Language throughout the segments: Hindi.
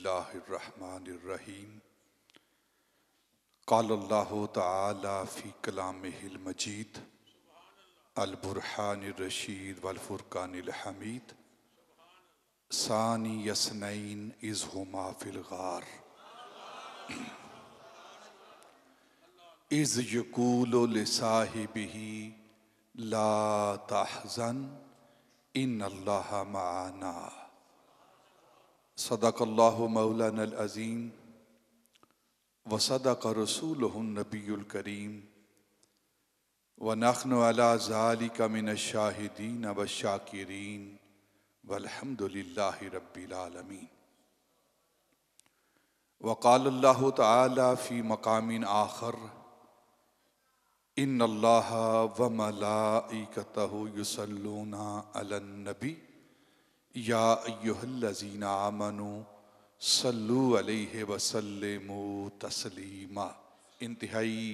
बिस्मिल्लाहिर्रहमानिर्रहीम। क़ालल्लाहु तआला फ़ी कलामिहिल मजीद अल बुरहानिर रशीद वल फुरक़ानिल हमीद सानी यसनैन इज़ हुमा फ़िल ग़ार इज़ यक़ूलु लिसाहिबिही ला तहज़न इन्नल्लाहा मअना। सदक़ल्लाहु मौलानल अज़ीम व सदक़ रसूलुहुन नबियुल करीम व नहनु अला ज़ालिका मिनश शाहिदीन व शाकिरीन वल्हम्दुलिल्लाहि रब्बिल आलमीन। व क़ालल्लाहु तआला फ़ी मक़ामिन आख़र इन्नल्लाहा व मलाइकतहु युसल्लूना अलन नबी या अय्युहल्लज़ीना आमनू सल्लू अलैहि वसल्लिमू तस्लीमा। इंतहाई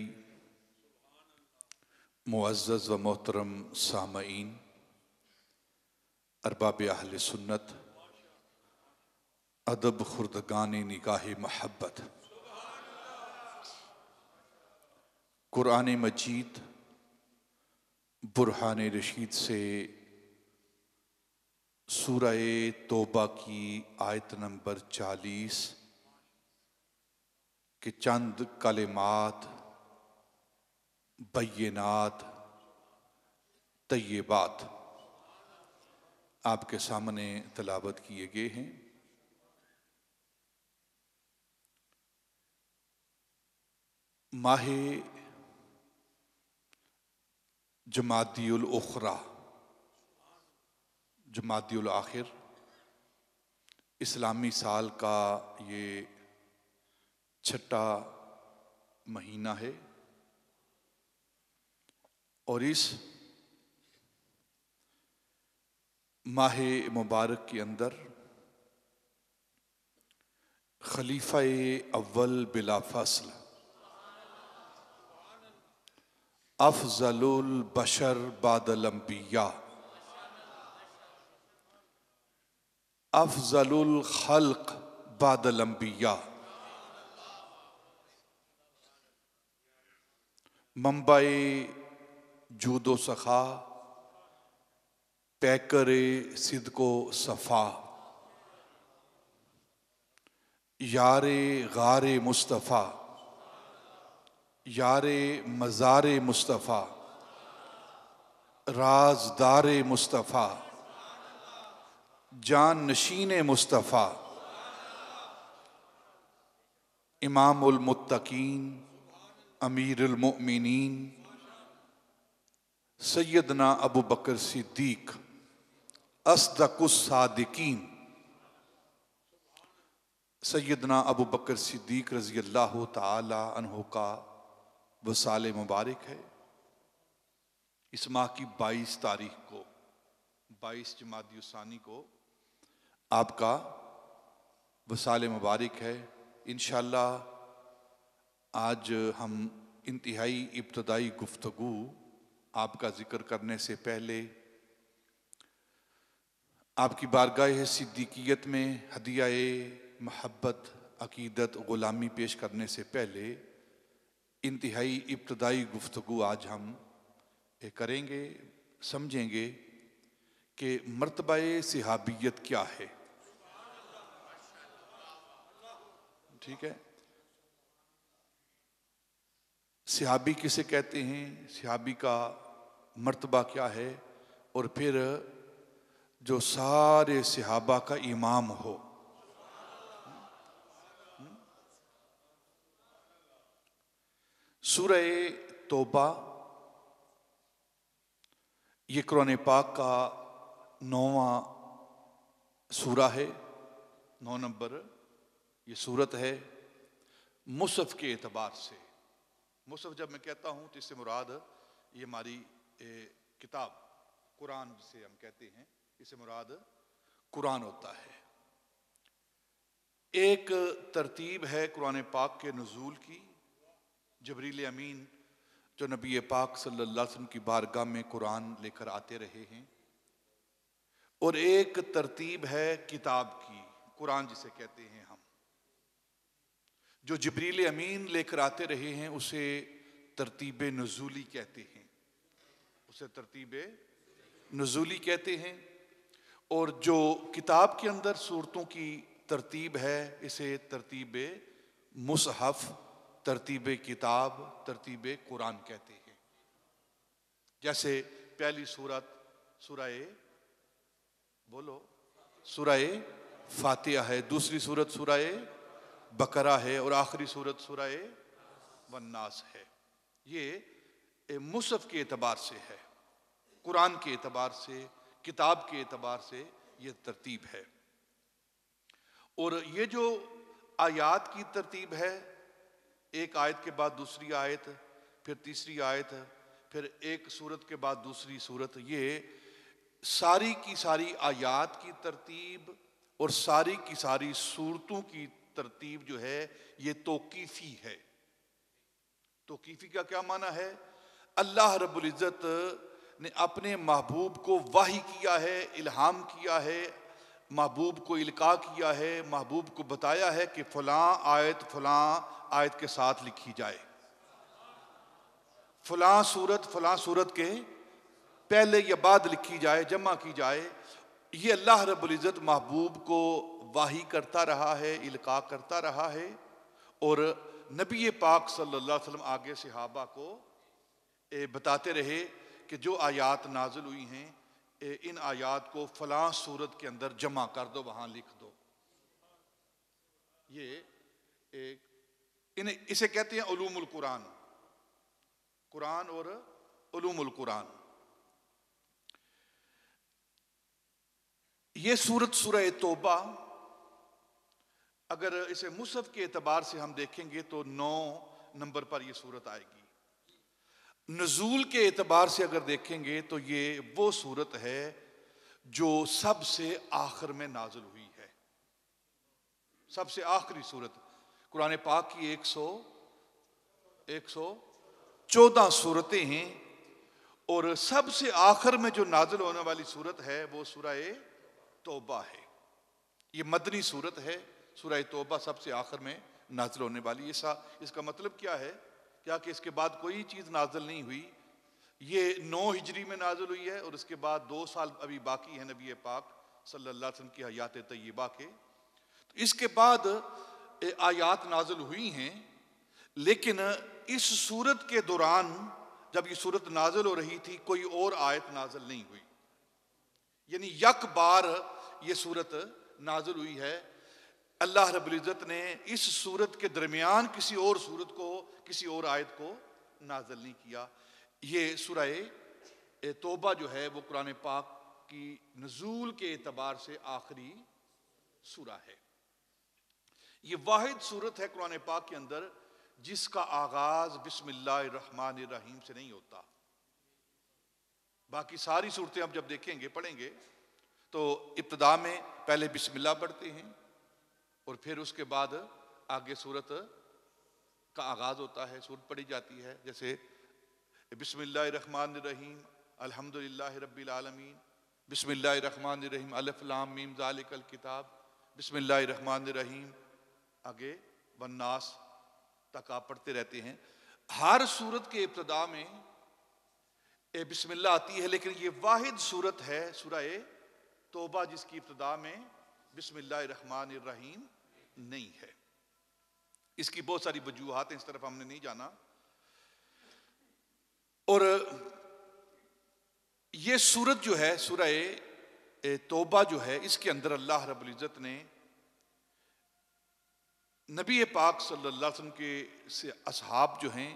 मुअज़्ज़ज़ व मोहतरम सामईन, अरबाब अहले सुन्नत, अदब खुर्दगानी निगाह महब्बत, कुरान मजीद बुरहान रशीद से सूरह तौबा की आयत नंबर 40 के चंद कलिमात बय्यिनात तय्यबात आपके सामने तलावत किए गए हैं। माहे जमादियुल उखरा, जमादियुल आखिर इस्लामी साल का ये छठा महीना है और इस माहे मुबारक के अंदर खलीफा अव्वल बिला फसल अफजलुल बशर बादल अंबिया अफजलुल खल्क बादल अंबिया मंबाए जूदो सखा पैकरे सिद्को सफ़ा यारे गारे मुस्तफ़ा यारे मज़ारे मुस्तफ़ा राज़दारे मुस्तफ़ा जान नशीने मुस्तफ़ा इमामुल मुत्तकीन अमीरुल मुमिनीन सैयदना अबू बकर सिद्दीक अस्दकुस सादिकीन सैयदना अबू बकर सिद्दीक रज़ी अल्लाह ताला अन्हु का वसाल मुबारक है। इस माह की 22 तारीख को 22 जमादी उसानी को आपका वसाल मुबारक है। इंशाअल्लाह आज हम इंतहाई इब्तदाई गुफ्तगू आपका जिक्र करने से पहले आपकी बारगाह सिद्दीकियत में हदियाए महब्बत अकीदत ग़ुलामी पेश करने से पहले इंतहाई इब्तदाई गुफ्तगू आज हम करेंगे, समझेंगे कि मर्तबा-ए सिहाबियत क्या है। ठीक है, सिहाबी किसे कहते हैं, सिहाबी का मर्तबा क्या है, और फिर जो सारे सिहाबा का इमाम हो। सूरह तौबा ये कुरान पाक का 9वां सूरा है, 9 नंबर ये सूरत है। मुसहफ के एतबार से, मुसहफ जब मैं कहता हूँ तो इससे मुराद ये हमारी किताब कुरान जिसे हम कहते हैं, इससे मुराद कुरान होता है। एक तरतीब है कुरान पाक के नुज़ूल की। जबरील अमीन जो नबी पाक सल्लल्लाहु अलैहि वसल्लम की बारगाह में कुरान लेकर आते रहे हैं, और एक तरतीब है किताब की, कुरान जिसे कहते हैं हम। जो जिब्रील अमीन लेकर आते रहे हैं उसे तरतीब नुज़ूली कहते हैं, उसे तरतीब नुज़ूली कहते हैं। और जो किताब के अंदर सूरतों की तरतीब है इसे तरतीब मुसहफ़, तरतीब किताब, तरतीब कुरान कहते हैं। जैसे पहली सूरत सूरह बोलो सूरह फातिहा है, दूसरी सूरत सूरह बकरा है और आखिरी सूरत सूरह वन्नास है। ये मुसहफ़ के एतबार से है, कुरान के एतबार से, किताब के एतबार से ये तरतीब है। और ये जो आयात की तरतीब है, एक आयत के बाद दूसरी आयत, फिर तीसरी आयत, फिर एक सूरत के बाद दूसरी सूरत, ये सारी की सारी आयात की तरतीब और सारी की सारी सूरतों की तरतीब जो है ये तौक़ीफ़ी है। तौक़ीफ़ी का क्या माना है? अल्लाह रब्बुल इज़्ज़त ने अपने महबूब को वाही किया है, इल्हाम किया है, महबूब को इल्का किया है, महबूब को बताया है कि फ़लाँ आयत के साथ लिखी जाए, फ़लाँ सूरत के पहले या बाद लिखी जाए, जमा की जाए। ये अल्लाह रब्बुल इज़्ज़त महबूब को वाही करता रहा है, इल्का करता रहा है। और नबी पाक सल्लल्लाहु अलैहि वसल्लम आगे सहाबा को बताते रहे कि जो आयात नाज़िल हुई हैं इन आयात को फ़लाँ सूरत के अंदर जमा कर दो, वहाँ लिख दो। इसे कहते हैं उलूमुल कुरान, कुरान और उलूमुल कुरान। ये सूरत सूरह तौबा, अगर इसे मुसहफ़ के एतबार से हम देखेंगे तो 9 नंबर पर यह सूरत आएगी। नुज़ूल के एतबार से अगर देखेंगे तो ये वो सूरत है जो सबसे आखिर में नाज़िल हुई है, सबसे आखिरी सूरत। कुरान पाक की 114 सूरतें हैं और सबसे आखिर में जो नाज़िल होने वाली सूरत है वो सूरह तौबा है। ये मदनी सूरत है, सूरह तौबा सबसे आखिर में नाज़िल होने वाली। इसका मतलब क्या है? क्या कि इसके बाद कोई चीज़ नाज़िल नहीं हुई। ये 9 हिजरी में नाज़िल हुई है और इसके बाद 2 साल अभी बाकी है नबी पाक सल्लल्लाहु अलैहि वसल्लम की हयात तय्यबा के। तो इसके बाद आयात नाज़िल हुई हैं, लेकिन इस सूरत के दौरान जब ये सूरत नाज़िल हो रही थी कोई और आयत नाज़िल नहीं हुई, यानी यक बार ये सूरत नाज़िल हुई है। अल्लाह रब्बुल इज़्ज़त ने इस सूरत के दरमियान किसी और सूरत को, किसी और आयत को नाज़िल नहीं किया। ये सूरह तौबा जो है वो कुरान पाक की नुज़ूल के एतबार से आखिरी सूरा है। ये वाहिद सूरत है कुरान पाक के अंदर जिसका आगाज बिस्मिल्लाहिर्रहमानिर्रहीम से नहीं होता। बाकी सारी सूरतें अब जब देखेंगे, पढ़ेंगे तो इब्तिदा में पहले बिस्मिल्लाह पढ़ते हैं और फिर उसके बाद आगे सूरत का आगाज होता है, सूरत पढ़ी जाती है। जैसे बिस्मिल्लाहिर्रहमानिर्रहीम अल्हम्दुलिल्लाहि रब्बिल आलमीन, बिस्मिल्लाहिर्रहमानिर्रहीम अलिफ लाम मीम ज़ालिकल किताब, बिस्मिल्लाहिर्रहमानिर्रहीम आगे वन्नास तक आप पढ़ते रहते हैं। हर सूरत के इब्तिदा में बिस्मिल्लाह आती है, लेकिन ये वाहिद सूरत है सूरह तौबा जिसकी इब्तिदा में बिस्मिल्लाहिर्रहमानिर्रहीम नहीं है। इसकी बहुत सारी वजूहात हैं, इस तरफ हमने नहीं जाना। और ये सूरत जो है सूरह तौबा जो है, इसके अंदर अल्लाह रब्बुल इज़्ज़त ने नबी पाक सल्लल्लाहु अलैहि वसल्लम के से असहाब जो हैं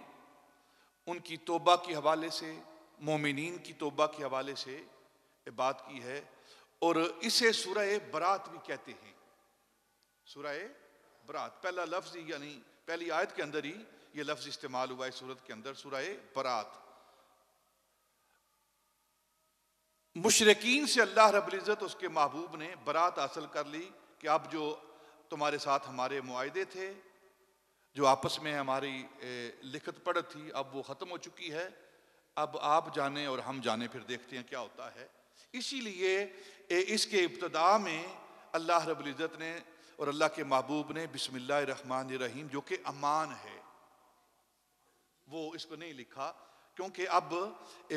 उनकी तौबा के हवाले से, मोमिनीन की तौबा के हवाले से बात की है। और इसे सूरह बरात भी कहते हैं। सूरह बरात, पहला लफ्ज यानी पहली आयत के अंदर ही ये लफ्ज इस्तेमाल हुआ है सूरत के अंदर, सूरह बरात। मुशरिकीन से अल्लाह रब्बुल इज़्ज़त उसके महबूब ने बरात हासिल कर ली कि अब जो तुम्हारे साथ हमारे मुआहदे थे, जो आपस में हमारी लिखत पढ़त थी, अब वो ख़त्म हो चुकी है। अब आप जाने और हम जाने, फिर देखते हैं क्या होता है। इसीलिए इसके इब्तिदा में अल्लाह रब्बुल इज़्ज़त ने और अल्लाह के महबूब ने बिस्मिल्लाहिर्रहमानिर्रहीम जो कि अमान है वो इसको नहीं लिखा, क्योंकि अब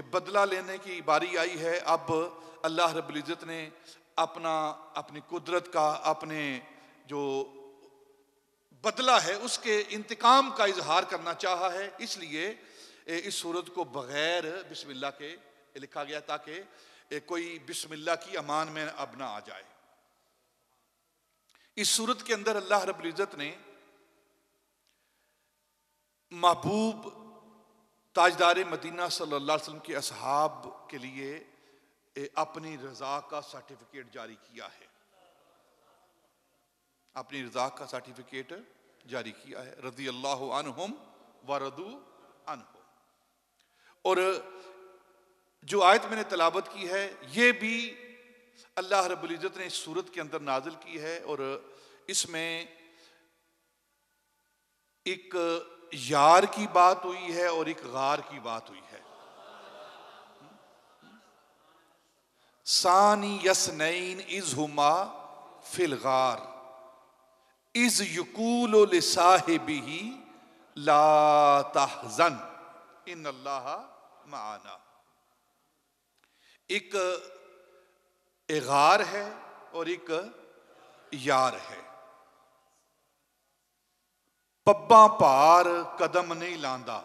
बदला लेने की बारी आई है। अब अल्लाह रब्बुल इज़्ज़त ने अपनी कुदरत का, अपने जो बदला है उसके इंतकाम का इजहार करना चाहा है, इसलिए इस सूरत को बगैर बिस्मिल्लाह के लिखा गया ताकि कोई बिस्मिल्लाह की अमान में अब ना आ जाए। इस सूरत के अंदर अल्लाह रब्बुल इज़्ज़त ने महबूब ताजदार मदीना सल्लल्लाहु अलैहि वसल्लम के असहाब के लिए अपनी रजा का सर्टिफिकेट जारी किया है, अपनी रजा का सर्टिफिकेट जारी किया है। रज़ी अल्लाहु अन्हुम व रदू अन्हु। और जो आयत मैंने तलावत की है ये भी अल्लाह रब्बुल इज़्ज़त ने इस सूरत के अंदर नाजिल की है, और इसमें एक यार की बात हुई है और एक गार की बात हुई है। सानी यसनैन इज़ हुमा फिल गार इज़ युकूलु लिसाहिबिही ला तहज़न इन्नल्लाह मआना। एक गार है और एक यार है। पब्बा भार कदम नहीं लांदा,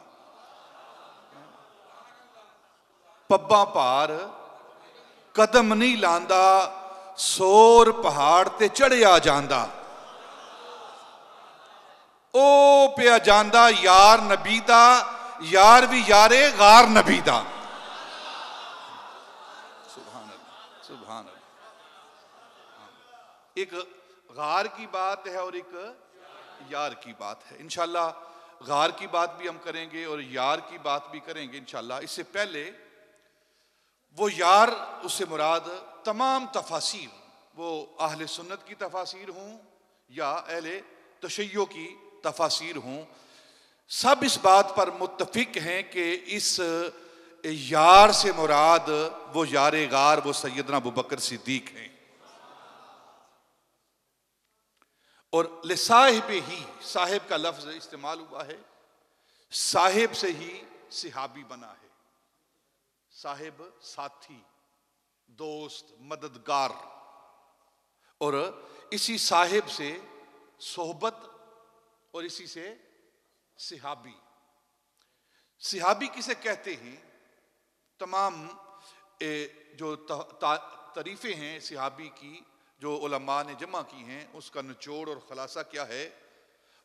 पब्बा भार कदम नहीं लांदा, सोर पहाड़ ते चढ़िया जांदा। ओ पिया जांदा यार नबी दा, यार भी यारे गार नबी दा। सुभान अल्लाह, सुभान अल्लाह। एक गार की बात है और एक यार की बात है। इंशाल्लाह गार की बात भी हम करेंगे और यार की बात भी करेंगे इंशाल्लाह। इससे पहले वो यार, उससे मुराद तमाम तफासीर, वो अहले सुन्नत की तफासीर हों या अहले तशय्यो की तफासीर हों, सब इस बात पर मुत्तफिक हैं कि इस यार से मुराद वो यार गार, वो सैयदना अबू बकर सिद्दीक हैं। और लिसाहिब ही, साहिब का लफ्ज इस्तेमाल हुआ है, साहिब से ही सिहाबी बना है। साहिब साथी, दोस्त, मददगार, और इसी साहिब से सोहबत और इसी से सिहाबी। सिहाबी किसे कहते हैं? तमाम जो तारीफें हैं सिहाबी की जो उलमा ने जमा की हैं, उसका निचोड़ और खुलासा क्या है?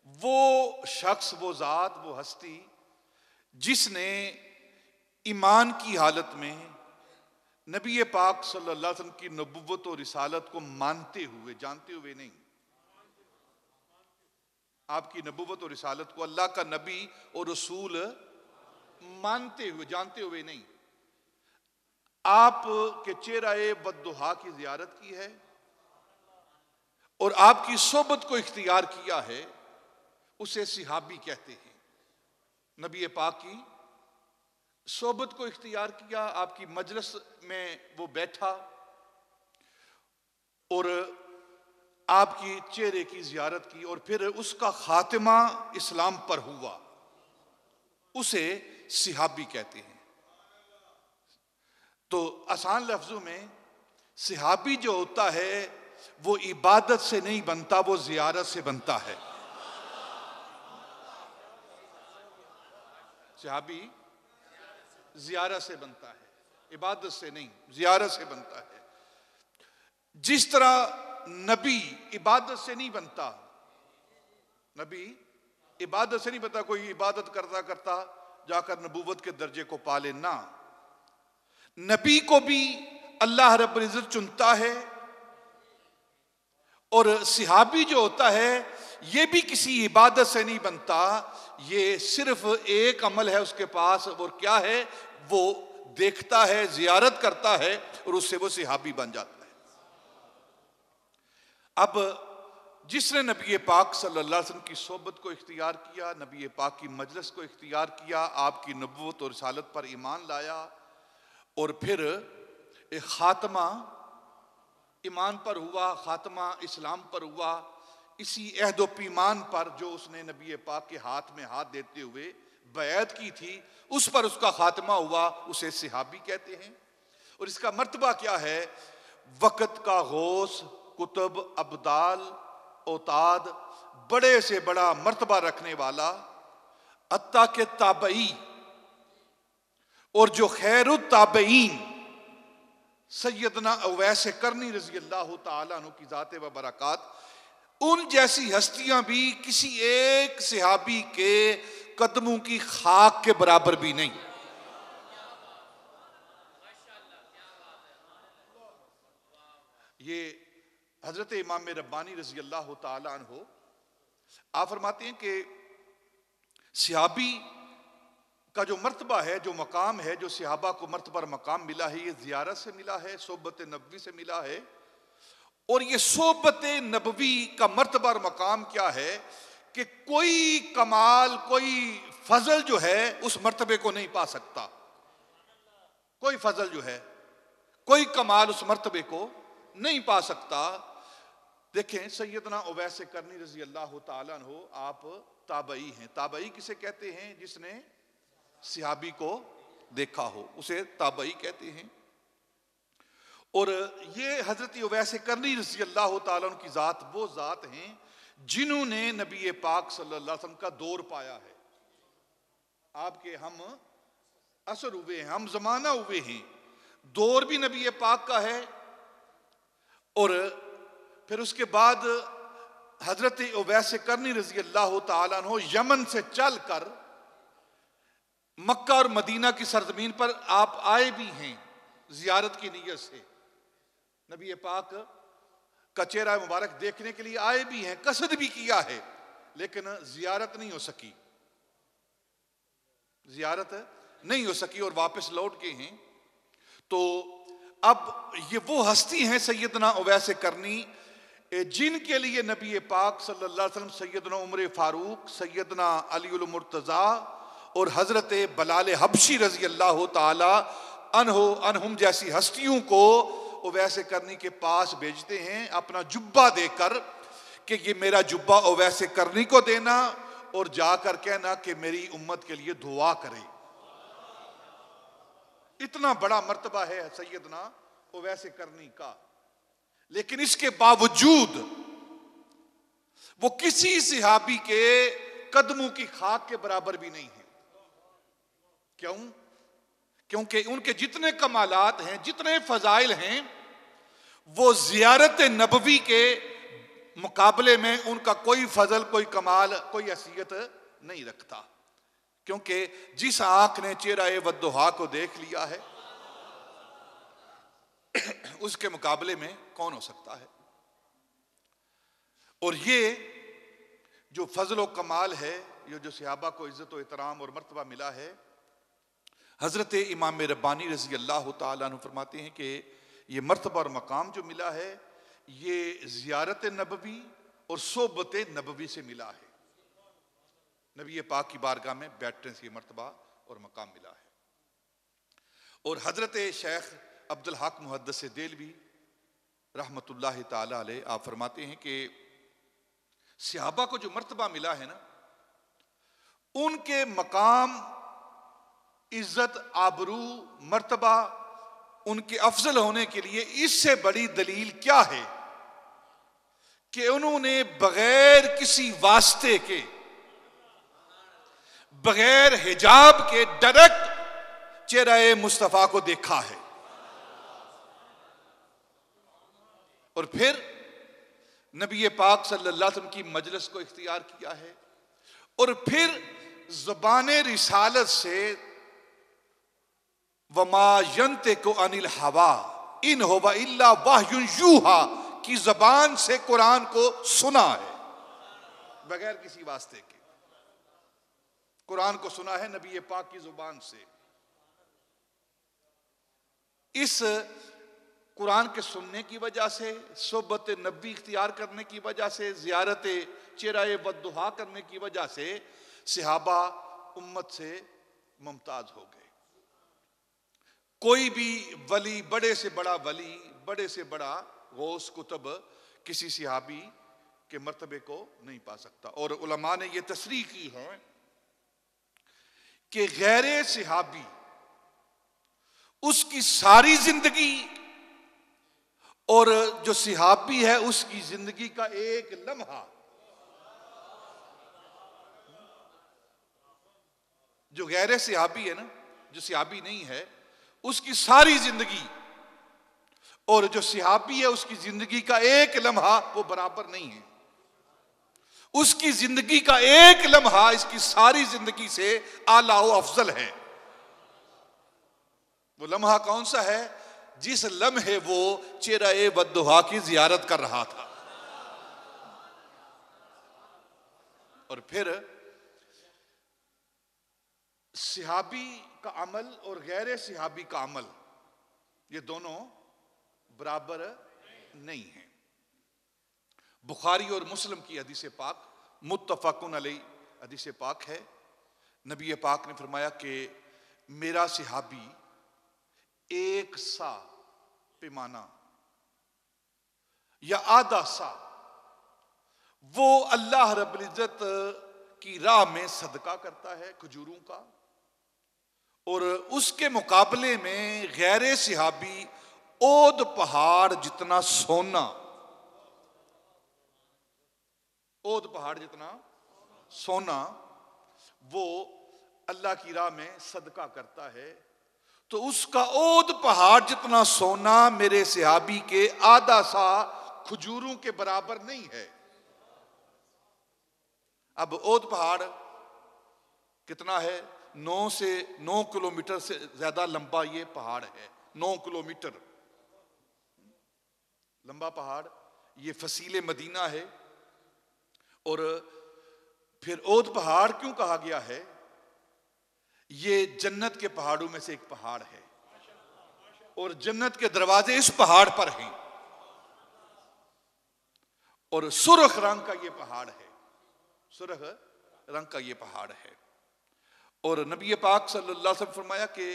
वो शख्स, वो जात, वो हस्ती जिसने ईमान की हालत में नबी पाक सल्लल्लाहु अलैहि वसल्लम की नबुव्वत और रिसालत को मानते हुए, जानते हुए नहीं, आपकी नबुव्वत और रिसालत को, अल्लाह का नबी और रसूल मानते हुए, जानते हुए नहीं, आप के चेहरे बद्दुहा की जियारत की है और आपकी सोबत को इख्तियार किया है, उसे सिहाबी कहते हैं। नबी पाक की सोबत को इख्तियार किया, आपकी मजलिस में वो बैठा और आपकी चेहरे की जियारत की और फिर उसका खातिमा इस्लाम पर हुआ, उसे सिहाबी कहते हैं। तो आसान लफ्जों में सिहाबी जो होता है वो इबादत से नहीं बनता, वो जियारत से बनता है। सिहाबी जियारत से बनता है, इबादत से नहीं, जियारत से बनता है। जिस तरह नबी इबादत से नहीं बनता, नबी इबादत से नहीं बनता, कोई इबादत करता करता जाकर नबूवत के दर्जे को पा लेना। नबी को भी अल्लाह रब्बुल इज़्ज़त चुनता है और सिहाबी जो होता है ये भी किसी इबादत से नहीं बनता, ये सिर्फ एक अमल है उसके पास, और क्या है? वो देखता है, जियारत करता है और उससे वो सिहाबी बन जाता है। अब जिसने नबी पाक सल्लल्लाहु अलैहि वसल्लम की सोबत को इख्तियार किया, नबी पाक की मजलिस को इख्तियार किया, आपकी नबूवत और रिसालत पर ईमान लाया और फिर एक खात्मा ईमान पर हुआ, खात्मा इस्लाम पर हुआ, इसी अहद व पीमान पर जो उसने नबी पाक के हाथ में हाथ देते हुए बैत की थी, उस पर उसका खात्मा हुआ, उसे सहाबी कहते हैं। और इसका मर्तबा क्या है? वक़्त का गौस, कुतुब, अब्दाल, औताद, बड़े से बड़ा मर्तबा रखने वाला, अत्ता के ताबई और जो खैरुत ताबईन सैयदना अवैस करनी रजी अल्लाह तआला अन्हु की ज़ात व बरकात, उन जैसी हस्तियां भी किसी एक सहाबी के कदमों की खाक के बराबर भी नहीं। ये हजरत इमाम रब्बानी रजी अल्लाह तआला अन्हु आप फरमाते हैं कि सहाबी का जो मर्तबा है, जो मकाम है, जो सहाबा को मर्तबा मकाम मिला है, ये ज़ियारत से मिला है, सोबत नबवी से मिला है। और ये सोबत नबवी का मर्तबा मकाम क्या है कि कोई कमाल, कोई फजल जो है उस मर्तबे को नहीं पा सकता। कोई फजल जो है, कोई कमाल उस मर्तबे को नहीं पा सकता। देखें, सैयदना उवैस करनी रजी अल्लाह तआला अन्हु आप ताबई हैं। ताबई किसे कहते हैं? जिसने सहाबी को देखा हो, उसे ताबई कहते हैं। और ये हजरत उवैस करनी रज़ी अल्लाह तआला अन्हु की ज़ात वो ज़ात हैं जिन्होंने नबी पाक सल्लल्लाहु अलैहि वसल्लम का दौर पाया है। आपके हम असर हुए हैं, हम जमाना हुए हैं, दौर भी नबी पाक का है। और फिर उसके बाद हजरत उवैस करनी रज़ी अल्लाह तआला अन्हु यमन से चल कर मक्का और मदीना की सरजमीन पर आप आए भी हैं जियारत की नीयत से। नबी पाक का चेहरा मुबारक देखने के लिए आए भी हैं, कसद भी किया है, लेकिन जियारत नहीं हो सकी, जियारत नहीं हो सकी और वापस लौट के हैं। तो अब ये वो हस्ती हैं सैयदना उवैस करनी जिनके लिए नबी पाक सल्लल्लाहु अलैहि वसल्लम सैयदना उमर फारूक, सैयदना अली उल मुर्तज़ा और हजरत बलाल हबशी रजी अल्लाह तआला अन्हुम जैसी हस्तियों को उवैस करनी के पास भेजते हैं अपना जुब्बा देकर कि ये मेरा जुब्बा उवैस करनी को देना और जाकर कहना कि मेरी उम्मत के लिए दुआ करे। इतना बड़ा मर्तबा है सैयदना उवैस करनी का। लेकिन इसके बावजूद वो किसी सहाबी के कदमों की खाक के बराबर भी नहीं है। क्यों? क्योंकि उनके जितने कमालात हैं, जितने फजाइल हैं, वो जियारत नबवी के मुकाबले में उनका कोई फजल, कोई कमाल, कोई हैसियत नहीं रखता। क्योंकि जिस आंख ने चेहरा वद्दुहा को देख लिया है उसके मुकाबले में कौन हो सकता है। और ये जो फजल व कमाल है, ये जो सहाबा को इज्जत व एहतराम और मर्तबा मिला है, हजरत इमाम रब्बानी रजी अल्लाह तआला अन्हु फरमाते हैं कि ये मर्तबा और मकाम जो मिला है ये ज़ियारत नबवी और सोबत नबवी से मिला है। नबी पाक की बारगाह में बैठने से ये मर्तबा और मकाम मिला है। और हजरत शेख अब्दुल हक मुहद्दिस देलवी रहमतुल्लाह ताला अलैह आप फरमाते हैं कि सहाबा को जो मर्तबा मिला है ना, उनके मकाम, इज्जत, आबरू, मर्तबा, उनके अफजल होने के लिए इससे बड़ी दलील क्या है कि उन्होंने बगैर किसी वास्ते के, बगैर हिजाब के डायरेक्ट चेहरा मुस्तफा को देखा है। और फिर नबी पाक सल्लल्लाहु अलैहि वसल्लम की मजलिस को इख्तियार किया है। और फिर ज़बान रिसालत से वमा यंतिकु अनिल हवा इन हुवा इल्ला वह्युन यूहा की जबान से कुरान को सुना है, बगैर किसी वास्ते के कुरान को सुना है नबी पाक की जुबान से। इस कुरान के सुनने की वजह से, सोबत नबी इख्तियार करने की वजह से, जियारत चेहरा वद्दुहा करने की वजह से सहाबा उम्मत से मुमताज हो गए। कोई भी वली, बड़े से बड़ा वली, बड़े से बड़ा गौस कुतुब किसी सहाबी के मर्तबे को नहीं पा सकता। और उलमा ने यह तस्रीह की है कि गैर सहाबी उसकी सारी जिंदगी और जो सहाबी है उसकी जिंदगी का एक लम्हा, जो गैर सहाबी है ना, जो सहाबी नहीं है, उसकी सारी जिंदगी और जो सहाबी है उसकी जिंदगी का एक लम्हा वो बराबर नहीं है। उसकी जिंदगी का एक लम्हा इसकी सारी जिंदगी से आला व अफजल है। वो लम्हा कौन सा है? जिस लम्हे वो चेहरा बद्दुहा की जियारत कर रहा था। और फिर सहाबी का अमल और गैर सहाबी का अमल ये दोनों बराबर नहीं है। बुखारी और मुस्लिम की हदीस पाक मुत्तफकुन अलैह हदीस पाक है। नबी पाक ने फरमाया कि मेरा सहाबी एक सा पैमाना या आधा सा वो अल्लाह रब्बुल इज्जत की राह में सदका करता है खजूरों का, और उसके मुकाबले में गैर सहाबी ओद पहाड़ जितना सोना, ओद पहाड़ जितना सोना वो अल्लाह की राह में सदका करता है, तो उसका ओद पहाड़ जितना सोना मेरे सहाबी के आधा सा खजूरों के बराबर नहीं है। अब ओद पहाड़ कितना है? 9 किलोमीटर से ज्यादा लंबा ये पहाड़ है। 9 किलोमीटर लंबा पहाड़, ये फसीले मदीना है। और फिर ओद पहाड़ क्यों कहा गया है? ये जन्नत के पहाड़ों में से एक पहाड़ है और जन्नत के दरवाजे इस पहाड़ पर हैं, और सुर्ख रंग का ये पहाड़ है, सुर्ख रंग का ये पहाड़ है। और नबी पाक सल्लल्लाहु अलैहि वसल्लम फरमाया कि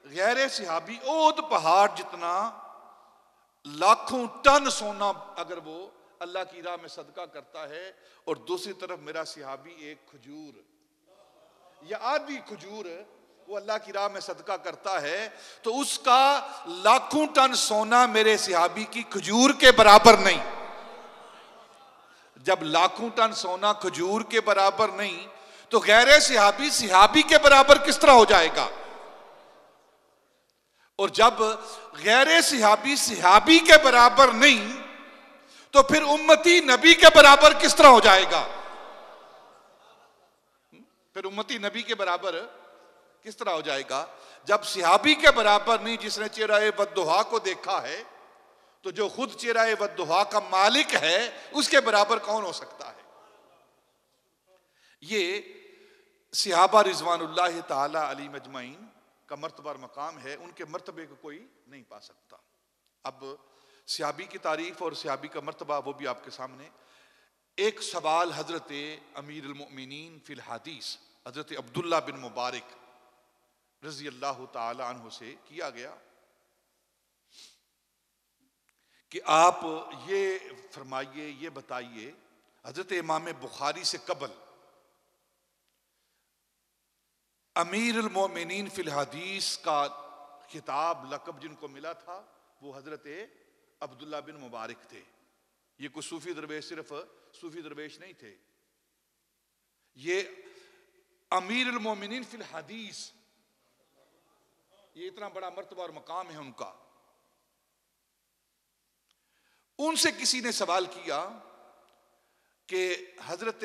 गैर सहाबी ओद पहाड़ जितना लाखों टन सोना अगर वो अल्लाह की राह में सदका करता है, और दूसरी तरफ मेरा सहाबी एक खजूर या आधी खजूर वो अल्लाह की राह में सदका करता है, तो उसका लाखों टन सोना मेरे सहाबी की खजूर के बराबर नहीं। जब लाखों टन सोना खजूर के बराबर नहीं, तो गैर सहाबी सहाबी के बराबर किस तरह हो जाएगा? और जब गैर सहाबी सहाबी के बराबर नहीं, तो फिर उम्मती नबी के बराबर किस तरह हो जाएगा? फिर उम्मती नबी के बराबर किस तरह हो जाएगा? जब सहाबी के बराबर नहीं, जिसने चेहरा बद्दुहा को देखा है, तो जो खुद चेहरा बद्दुहा का मालिक है उसके बराबर कौन हो सकता है? ये सहाबा रिजवानुल्लाह ताला अलैहिम अजमईन का मर्तबा और मकाम है, उनके मर्तबे को कोई नहीं पा सकता। अब सहाबी की तारीफ और सहाबी का मर्तबा वो भी आपके सामने। एक सवाल हजरत अमीर अल मोमिनीन फिल हदीस हजरत अब्दुल्ला बिन मुबारक रजी अल्लाह ताला अन्हु से किया गया कि आप ये फरमाइए, ये बताइए, हजरत इमाम बुखारी से कबल अमीर अल मोमिनीन फिल हदीस का खिताब लक़ब जिनको मिला था वो हजरत अब्दुल्ला बिन मुबारक थे। ये कोई सूफी दरवेश, सिर्फ सूफी दरवेश नहीं थे, ये अमीर अल मोमिनीन फिल हदीस, ये इतना बड़ा मर्तबा और मकाम है उनका। उनसे किसी ने सवाल किया कि हजरत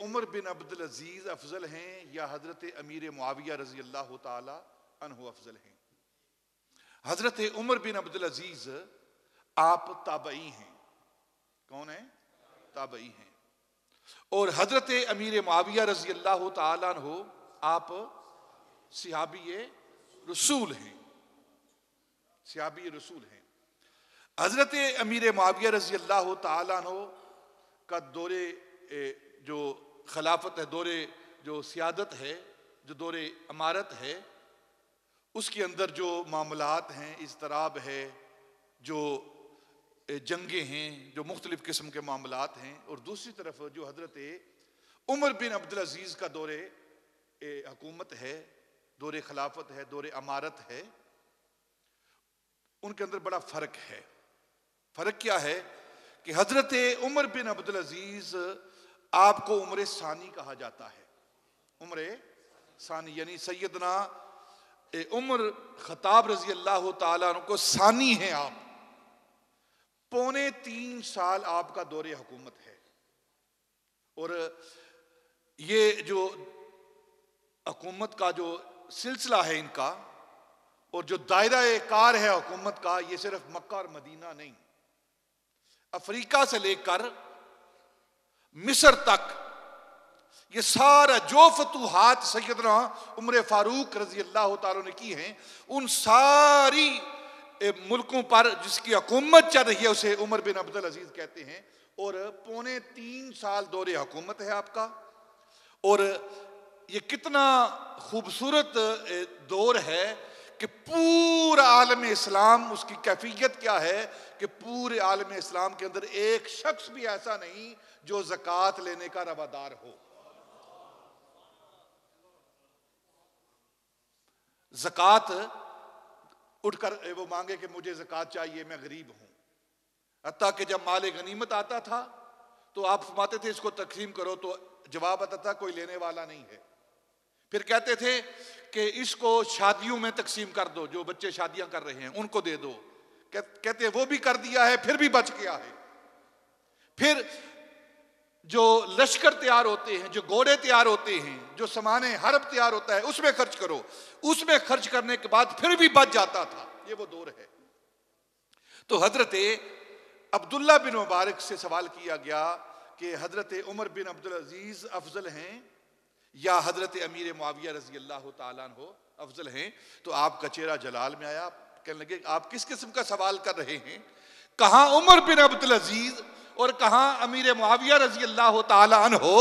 उमर बिन अब्दुल अजीज अफजल हैं या हजरत अमीर मुआविया रजी अल्लाह ताला अन्हु अफजल हैं? हजरत उमर बिन अब्दुल अजीज आप ताबई हैं। कौन है? ताबई हैं। और हजरत अमीर मुआविया रजी अल्लाह ताला अन्हु आप सहाबी रसूल हैं, सहाबी रसूल हैं। हजरत अमीर मुआविया रजी अल्लाह ताला अन्हु का दौरे जो खिलाफत है, दौरे जो सियादत है, जो दौरे अमारत है, उसके अंदर जो मामलात हैं, इज़्तिराब है, जो जंगें हैं, जो मुख्तलिफ किस्म के मामलात हैं, और दूसरी तरफ जो हज़रत उमर बिन अब्दुल अजीज़ का दौरे हुकूमत है, दौरे खिलाफत है, दौरे अमारत है, उनके अंदर बड़ा फ़र्क है। फ़र्क क्या है कि हज़रत उमर बिन अब्दुल अजीज़ आपको उम्र सानी कहा जाता है। उम्र सानी यानी सैयदना उमर खताब रजी अल्लाह ताला अन्हु को सानी है आप। 3.25 साल आपका दौरे हुकूमत है, और ये जो हुकूमत का जो सिलसिला है इनका, और जो दायरा कार है हुकूमत का, ये सिर्फ मक्का और मदीना नहीं, अफ्रीका से लेकर मिस्र तक, ये सारा जो फतूहात सैयदना उमर फारूक रजी अल्लाह ताला ने की हैं, उन सारी मुल्कों पर जिसकी हुकूमत चल रही है उसे उमर बिन अब्दुल अजीज कहते हैं। और 3.25 साल दौरे हुकूमत है आपका। और ये कितना खूबसूरत दौर है कि पूरा आलम इस्लाम, उसकी कैफियत क्या है कि पूरे आलम इस्लाम के अंदर एक शख्स भी ऐसा नहीं जो ज़कात लेने का रवादार हो। ज़कात उठकर वो मांगे कि मुझे ज़कात चाहिए, मैं गरीब हूं। हत्ता कि जब माले गनीमत आता था तो आप फरमाते थे इसको तकसीम करो, तो जवाब आता था कोई लेने वाला नहीं है। फिर कहते थे कि इसको शादियों में तकसीम कर दो, जो बच्चे शादियां कर रहे हैं उनको दे दो। कहते वो भी कर दिया है, फिर भी बच गया है। फिर जो लश्कर तैयार होते हैं, जो घोड़े तैयार होते हैं, जो सामाने हरब तैयार होता है, उसमें खर्च करो। उसमें खर्च करने के बाद फिर भी बच जाता था। ये वो दौर है। तो हजरत अब्दुल्ला बिन मुबारक से सवाल किया गया कि हजरत उमर बिन अब्दुल अजीज अफजल हैं या हजरत अमीर मुआविया रजी अल्लाह ताला अन्हु अफजल हैं। तो आपका चेहरा जलाल में आया। कहने लगे आप किस किस्म का सवाल कर रहे हैं? कहां उमर बिन अब्दुल अजीज और कहां अमीर मुआविया रजी अल्लाह ताला अन्हु।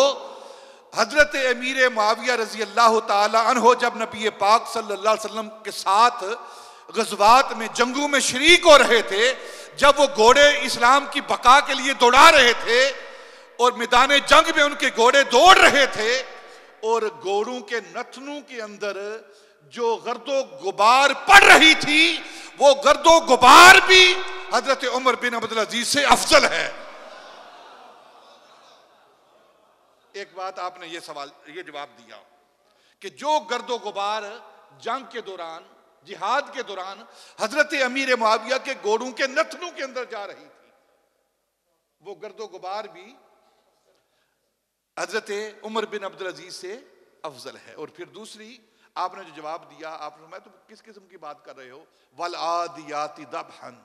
हजरत अमीर मुआविया रजी अल्लाह ताला अन्हु जब नबी पाक सल्लल्लाहु अलैहि वसल्लम के साथ गज़वात में, जंगों में शरीक हो रहे थे, जब वो घोड़े इस्लाम की बका के लिए दौड़ा रहे थे और मैदान जंग में उनके घोड़े दौड़ रहे थे, और घोड़ों के नथनों के अंदर जो गर्दो गुबार पड़ रही थी, वो गर्दो गुबार भी हजरत उमर बिन अब्दुल अजीज से अफजल है। एक बात आपने ये जवाब दिया कि जो गर्दो गुबार जंग के दौरान, जिहाद के दौरान हजरत अमीर मुआविया के घोड़ों के नथनों के अंदर जा रही थी, वो गर्दो गुबार भी हजरत उमर बिन अब्दुल अजीज से अफजल है। और फिर दूसरी आपने जो जवाब दिया, आपने, मैं तो किस किस्म की बात कर रहे हो? वल आदियाति दबहन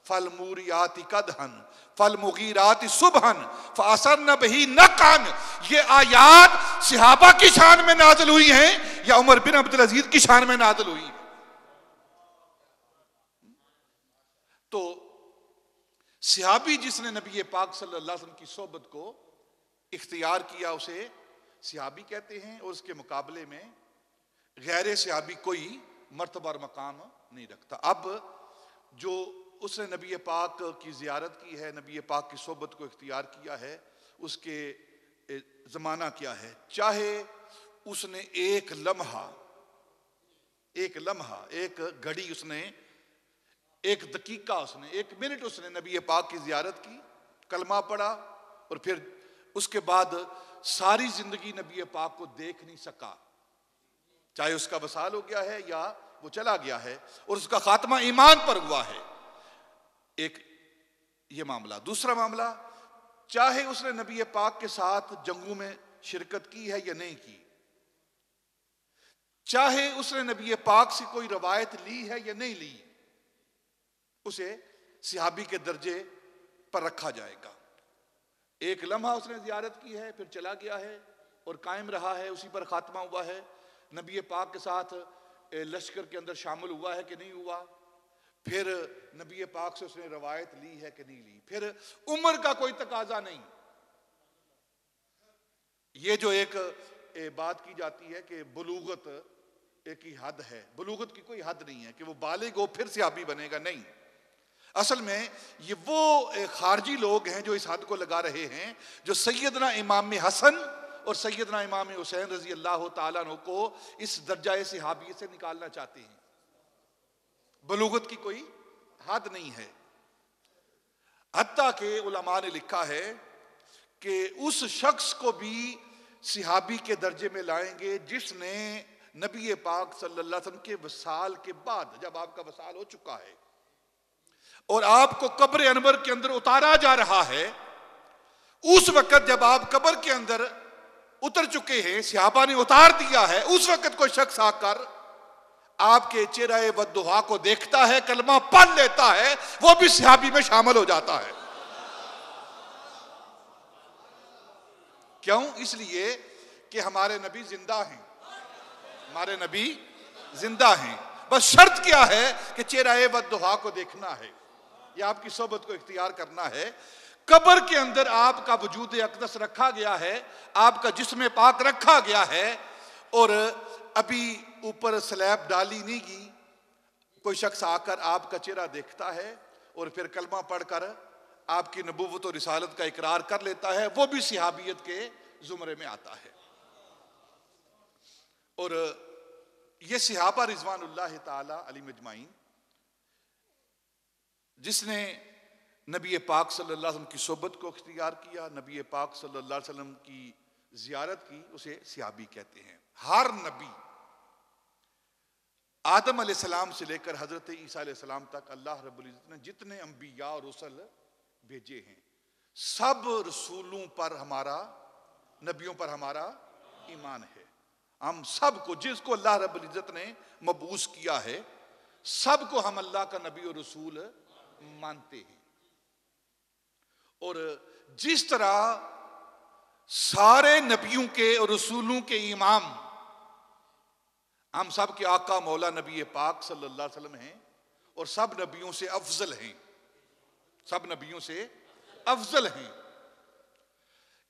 फल मूरियाति कदहन फल मुगीराति सुबहन फअसरन बिही नक़न। ये आयात सहाबा की शान में नाज़िल हुई हैं या उमर बिन अब्दुल अजीज की शान में नाज़िल हुई है? तो सहाबी जिसने नबी पाक सल्लल्लाहु अलैहि वसल्लम की सोबत को इख्तियार किया उसे सहाबी कहते हैं, और उसके मुकाबले में गैर सहाबी कोई मर्तबा और मकाम नहीं रखता। अब जो उसने नबी पाक की ज़ियारत की है, नबी पाक की सोबत को इख्तियार किया है, उसके ज़माना क्या है? चाहे उसने एक लम्हा, एक घड़ी उसने, एक दकीका उसने, एक मिनट उसने नबी पाक की ज़ियारत की, कलमा पढ़ा, और फिर उसके बाद सारी जिंदगी नबी पाक को देख नहीं सका, चाहे उसका वसाल हो गया है या वो चला गया है, और उसका खात्मा ईमान पर हुआ है। एक ये मामला। दूसरा मामला, चाहे उसने नबी पाक के साथ जंगों में शिरकत की है या नहीं की, चाहे उसने नबी पाक से कोई रवायत ली है या नहीं ली, उसे सहाबी के दर्जे पर रखा जाएगा। एक लम्हा उसने ज़ियारत की है, फिर चला गया है और कायम रहा है, उसी पर खात्मा हुआ है। नबी पाक के साथ लश्कर के अंदर शामिल हुआ है कि नहीं हुआ, फिर नबी पाक से उसने रवायत ली है कि नहीं ली, फिर उम्र का कोई तकाजा नहीं। ये जो एक बात की जाती है कि बुलूगत एक ही हद है, बुलूगत की कोई हद नहीं है कि वो बालिग हो फिर सहाबी बनेगा, नहीं। असल में ये वो खारजी लोग हैं जो इस हद को लगा रहे हैं, जो सैयदना इमाम हसन और सैयदना इमाम हुसैन रजी अल्लाह ताला अन्हु को इस दर्जाए सहाबियत से निकालना चाहते हैं। बलूगत की कोई हद नहीं है। हत्ता के उलमा ने लिखा है कि उस शख्स को भी सहाबी के दर्जे में लाएंगे जिसने नबी पाक सल्लल्लाहु अलैहि वसल्लम के वसाल के बाद, जब आपका वसाल हो चुका है और आपको कब्र अनवर के अंदर उतारा जा रहा है, उस वक्त जब आप कब्र के अंदर उतर चुके हैं, सहाबा ने उतार दिया है, उस वक्त कोई शख्स आकर आपके चेहरे वद्दुहा को देखता है, कलमा पढ़ लेता है, वो भी सहाबी में शामिल हो जाता है। क्यों? इसलिए कि हमारे नबी जिंदा हैं, हमारे नबी जिंदा हैं। बस शर्त क्या है कि चेहरे वद्दुहा को देखना है या आपकी सोबत को इख्तियार करना है। कब्र के अंदर आपका वजूद अक़दस रखा गया है, आपका जिस्म पाक रखा गया है, और अभी ऊपर स्लैब डाली नहीं गई, कोई शख्स आकर आपका चेहरा देखता है और फिर कलमा पढ़कर आपकी नबूवत और रिसालत का इकरार कर लेता है, वो भी सहाबियत के जुमरे में आता है। और ये सहाबा रिज़वानुल्लाह ताला अलैहिम अजमाइन, जिसने नबी पाक सल्लल्लाहु अलैहि वसल्लम की सोबत को इख्तियार किया, नबी पाक सल्लल्लाहु अलैहि वसल्लम की जियारत की, उसे सहाबी कहते हैं। हर नबी आदम अलैहिस्सलाम से लेकर हजरत ईसा अलैहिस्सलाम तक अल्लाह रब्बुल इज्जत ने जितने अंबिया और रसूल भेजे हैं, सब रसूलों पर हमारा, नबियों पर हमारा ईमान है। हम सबको, जिसको अल्लाह रब्बुल इज्जत ने मबूस किया है, सबको हम अल्लाह का नबी और रसूल मानते हैं। और जिस तरह सारे नबियों के और रसूलों के इमाम हम सब के आका मौला नबी पाक सल्लल्लाहु अलैहि वसल्लम हैं और सब नबियों से अफजल हैं, सब नबियों से अफजल हैं,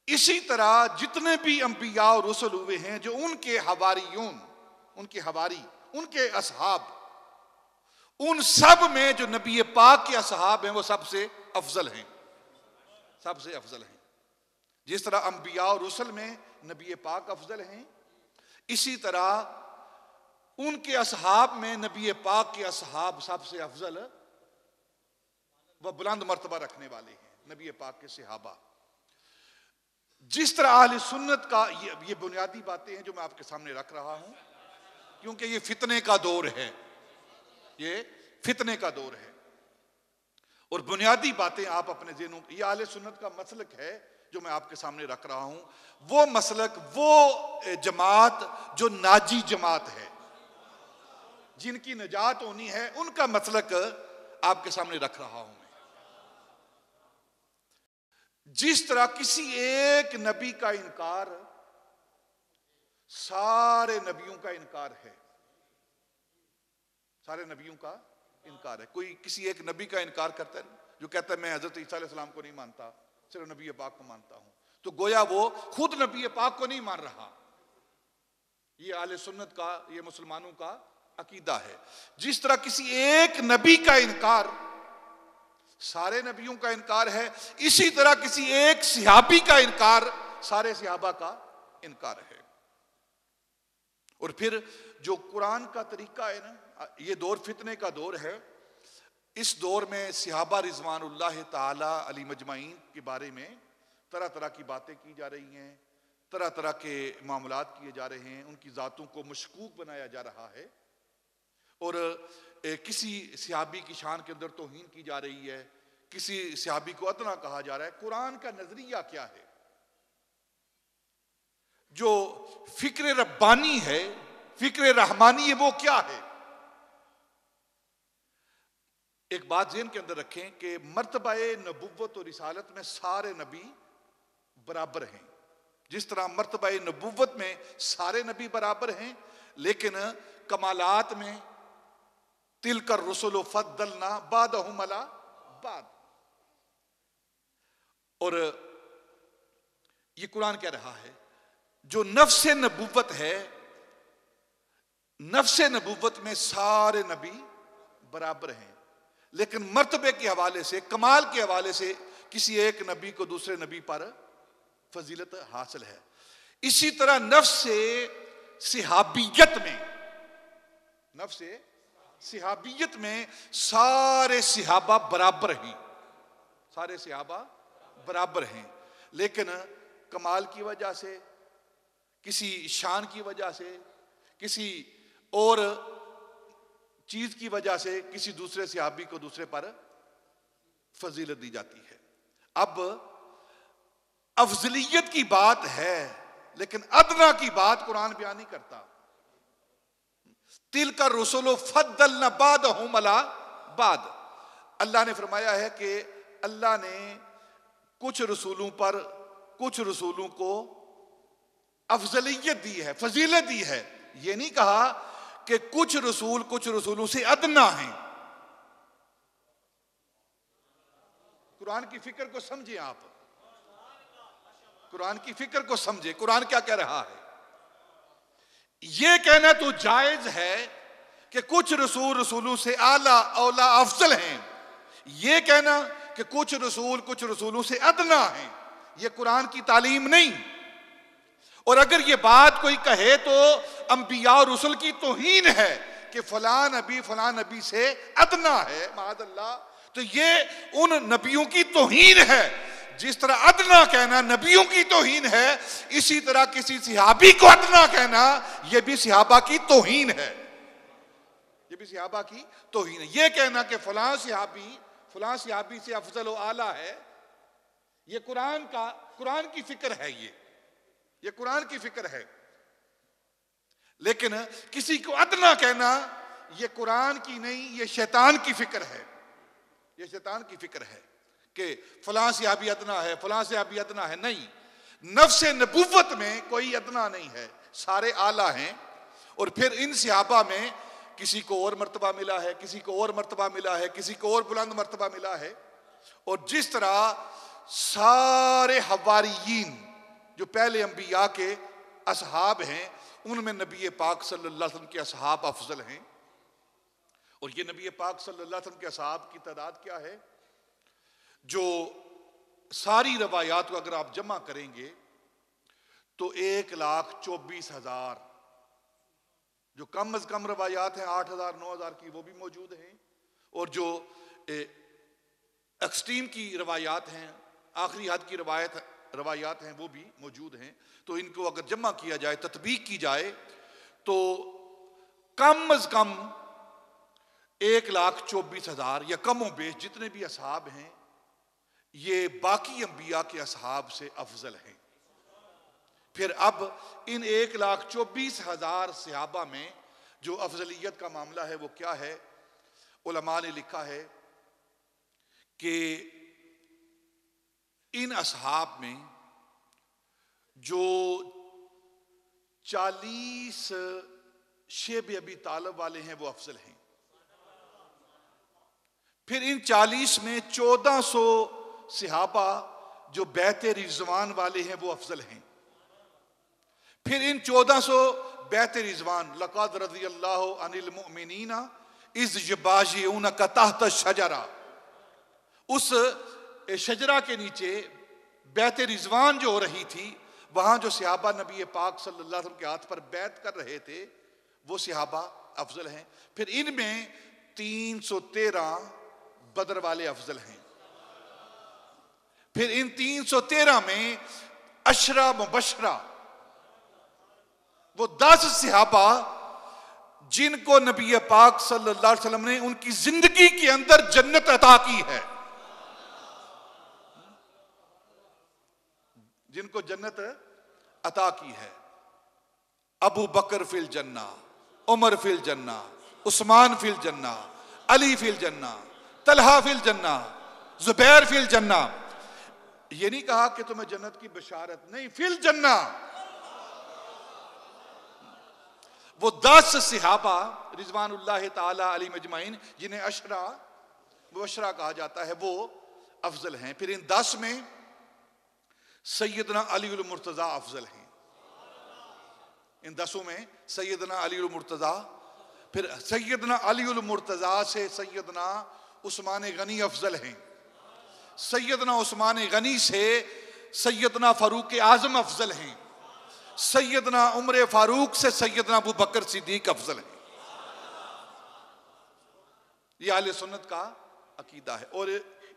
इसी तरह जितने भी अंबिया और रसूल हुए हैं, जो उनके हवारियून, उनके हवारी, उनके असहाब, उन सब में जो नबी पाक के असहाब हैं वो सबसे अफजल हैं, सबसे अफजल हैं। जिस तरह अंबिया और रसूल में नबी पाक अफजल हैं, इसी तरह उनके असहाब में नबी पाक के असहाब सबसे अफजल व बुलंद मर्तबा रखने वाले हैं, नबी पाक के सहाबा। जिस तरह अहले सुन्नत का ये बुनियादी बातें हैं जो मैं आपके सामने रख रहा हूं, क्योंकि ये फितने का दौर है, ये फितने का दौर है, और बुनियादी बातें आप अपने ज़हनों, ये अहले सुन्नत का मसलक है जो मैं आपके सामने रख रहा हूं। वो मसलक, वो जमात जो नाजी जमात है, जिनकी निजात होनी है, उनका मसलक आपके सामने रख रहा हूं मैं। जिस तरह किसी एक नबी का इनकार सारे नबियों का इनकार है, सारे नबियों का इनकार है। कोई किसी एक नबी का इनकार करता है, जो कहता है मैं हजरत ईसा अलैहिस्सलाम को नहीं मानता, सिर्फ नबी पाक को मानता हूं, तो गोया वो खुद नबी पाक को नहीं मान रहा। ये आले सुन्नत का, ये मुसलमानों का अकीदा है। जिस तरह किसी एक नबी का इनकार सारे नबियों का इनकार है, इसी तरह किसी एक सहाबी का इनकार सारे सहाबा का इनकार है। और फिर जो कुरान का तरीका है ना, ये दौर फितने का दौर है। इस दौर में सहाबा रिज़वानुल्लाह ताला अलैहिम अजमाइन के बारे में तरह तरह की बातें की जा रही हैं, तरह तरह के मामलात किए जा रहे हैं, उनकी ज़ातों को मशकूक बनाया जा रहा है, और किसी सहाबी की शान के अंदर तौहीन की जा रही है, किसी सहाबी को अदना कहा जा रहा है। कुरान का नजरिया क्या है? जो फिक्र रब्बानी है, फिक्र रहमानी है, वो क्या है? एक बात ज़हन के अंदर रखें कि मर्तबा-ए नबुव्वत और रिसालत में सारे नबी बराबर हैं। जिस तरह मर्तबा-ए नबुव्वत में सारे नबी बराबर हैं, लेकिन कमालात में तिलकर रुसुल फद्दलना बादहुम अला बाद। और ये कुरान कह रहा है, जो नफ्स नबुव्वत है, नफ्स नबुव्वत में सारे नबी बराबर हैं, लेकिन मर्तबे के हवाले से, कमाल के हवाले से किसी एक नबी को दूसरे नबी पर फजीलत हासिल है। इसी तरह नफ्स सिहाबियत में, नफ्स सिहाबियत में सारे सिहाबा बराबर हैं, सारे सिहाबा बराबर हैं, लेकिन कमाल की वजह से, किसी शान की वजह से, किसी और चीज की वजह से किसी दूसरे सिहाबी को दूसरे पर फजीलत दी जाती है। अब अफजलियत की बात है, लेकिन अदना की बात कुरान बयान नहीं करता। तिल का रसूलो फद्दल न बाद होला बाद, अल्लाह ने फरमाया है कि अल्लाह ने कुछ रसूलों पर कुछ रसूलों को अफजलियत दी है, फजीलत दी है। यह नहीं कहा कि कुछ रसूल कुछ रसूलों से अदना हैं। कुरान की फिक्र को समझे आप, कुरान की फिक्र को समझे, कुरान क्या कह रहा है। यह कहना तो जायज है कि कुछ रसूलों से आला औला अफजल हैं, यह कहना कि कुछ रसूलों से अदना हैं, यह कुरान की तालीम नहीं। और अगर यह बात कोई कहे तो अंबिया और रसूल की तौहीन है कि फलां नबी से अदना है, माअल्लाह, तो यह उन नबियों की तौहीन है। जिस तरह अदना कहना नबियों की तौहीन है, इसी तरह किसी सिहाबी को अदना कहना यह भी सिहाबा की तौहीन है, यह भी सिहाबा की तौहीन है। यह कहना कि फलां सिहाबी से अफजल व आला है, यह कुरान की फिक्र है, ये कुरान की फिक्र है। लेकिन किसी को अदना कहना यह कुरान की नहीं, यह शैतान की फिक्र है, यह शैतान की फिक्र है कि फलां सिहाबी अदना है, फलां सिहाबी अदना है। नहीं, नफ्स नबुव्वत में कोई अदना नहीं है, सारे आला हैं। और फिर इन सिहाबा में किसी को और मर्तबा मिला है, किसी को और मर्तबा मिला है, किसी को और बुलंद मर्तबा मिला है। और जिस तरह सारे हवारियीन जो पहले अंबिया के असहाब हैं, उनमें नबी पाक सल्लल्लाहु अलैहि वसल्लम के असहाब अफजल हैं। और ये नबी पाक सल्लल्लाहु अलैहि वसल्लम के असहाब की तादाद क्या है, जो सारी रवायात को अगर आप जमा करेंगे तो 1,24,000, जो कम अज कम रवायात हैं 8,000 9,000 की वो भी मौजूद हैं, और जो एक्सट्रीम की रवायात हैं, आखिरी हद की रवायात हैं, वो भी मौजूद हैं। तो इनको अगर जमा किया जाए, तत्बीक की जाए, तो कम अज कम 1,24,000 या कमो बेश जितने भी असहाब हैं, ये बाकी अंबिया के असहाब से अफजल हैं। फिर अब इन 1,24,000 सहाबा में जो अफजलियत का मामला है वो क्या है। उलमा ने लिखा है कि इन असहाब में जो 40 शेब अबी तालिब वाले हैं वो अफजल हैं। फिर इन 40 में 1400 सहाबा जो बैत रिजवान वाले हैं वो अफजल हैं। फिर इन 1400 बैत रिजवान लक़द रज़ियल्लाहु अनिल मुमिनीना इज़ युबायिऊनका तहत शजरा, उस शजरा के नीचे बैत रिजवान जो हो रही थी, वहां जो सहाबा नबी पाक सल्लल्लाहु अलैहि वसल्लम के हाथ पर बैत कर रहे थे वो सहाबा अफजल हैं। फिर इनमें 313 बदर वाले अफजल हैं। फिर इन 313 में अशरा मुबशरा, वो 10 सहाबा जिनको नबी पाक सल्लल्लाहु अलैहि वसल्लम ने उनकी जिंदगी के अंदर जन्नत अता की है, जिनको जन्नत अता की है। अबू बकर फिल जन्ना, उमर फिल जन्ना, उस्मान फिल जन्ना, अली फिल जन्ना, तलहा फिल जन्ना, जुबैर फिल जन्ना। ये नहीं कहा कि तुम्हें जन्नत की बशारत, नहीं, फिल जन्ना। वो 10 सहाबा रिजवानुल्लाह ताला अलैहिम अजमाइन जिन्हें अशरा मुबशरा कहा जाता है वो अफजल हैं। फिर इन 10 में सैयदना अली उल मुर्तजा अफजल हैं। इन 10 में सैयदना अली उल मुर्तजा, फिर सैयदना अली उल मुर्तजा से सैयदना उस्मान गनी अफजल हैं, सैयदना उस्मान गनी से सैयदना फारूक आजम अफजल हैं, सैयदना उमर फारूक से सैयदना अबू बकर सिद्दीक अफजल हैं। ये आले सुन्नत का अकीदा है। और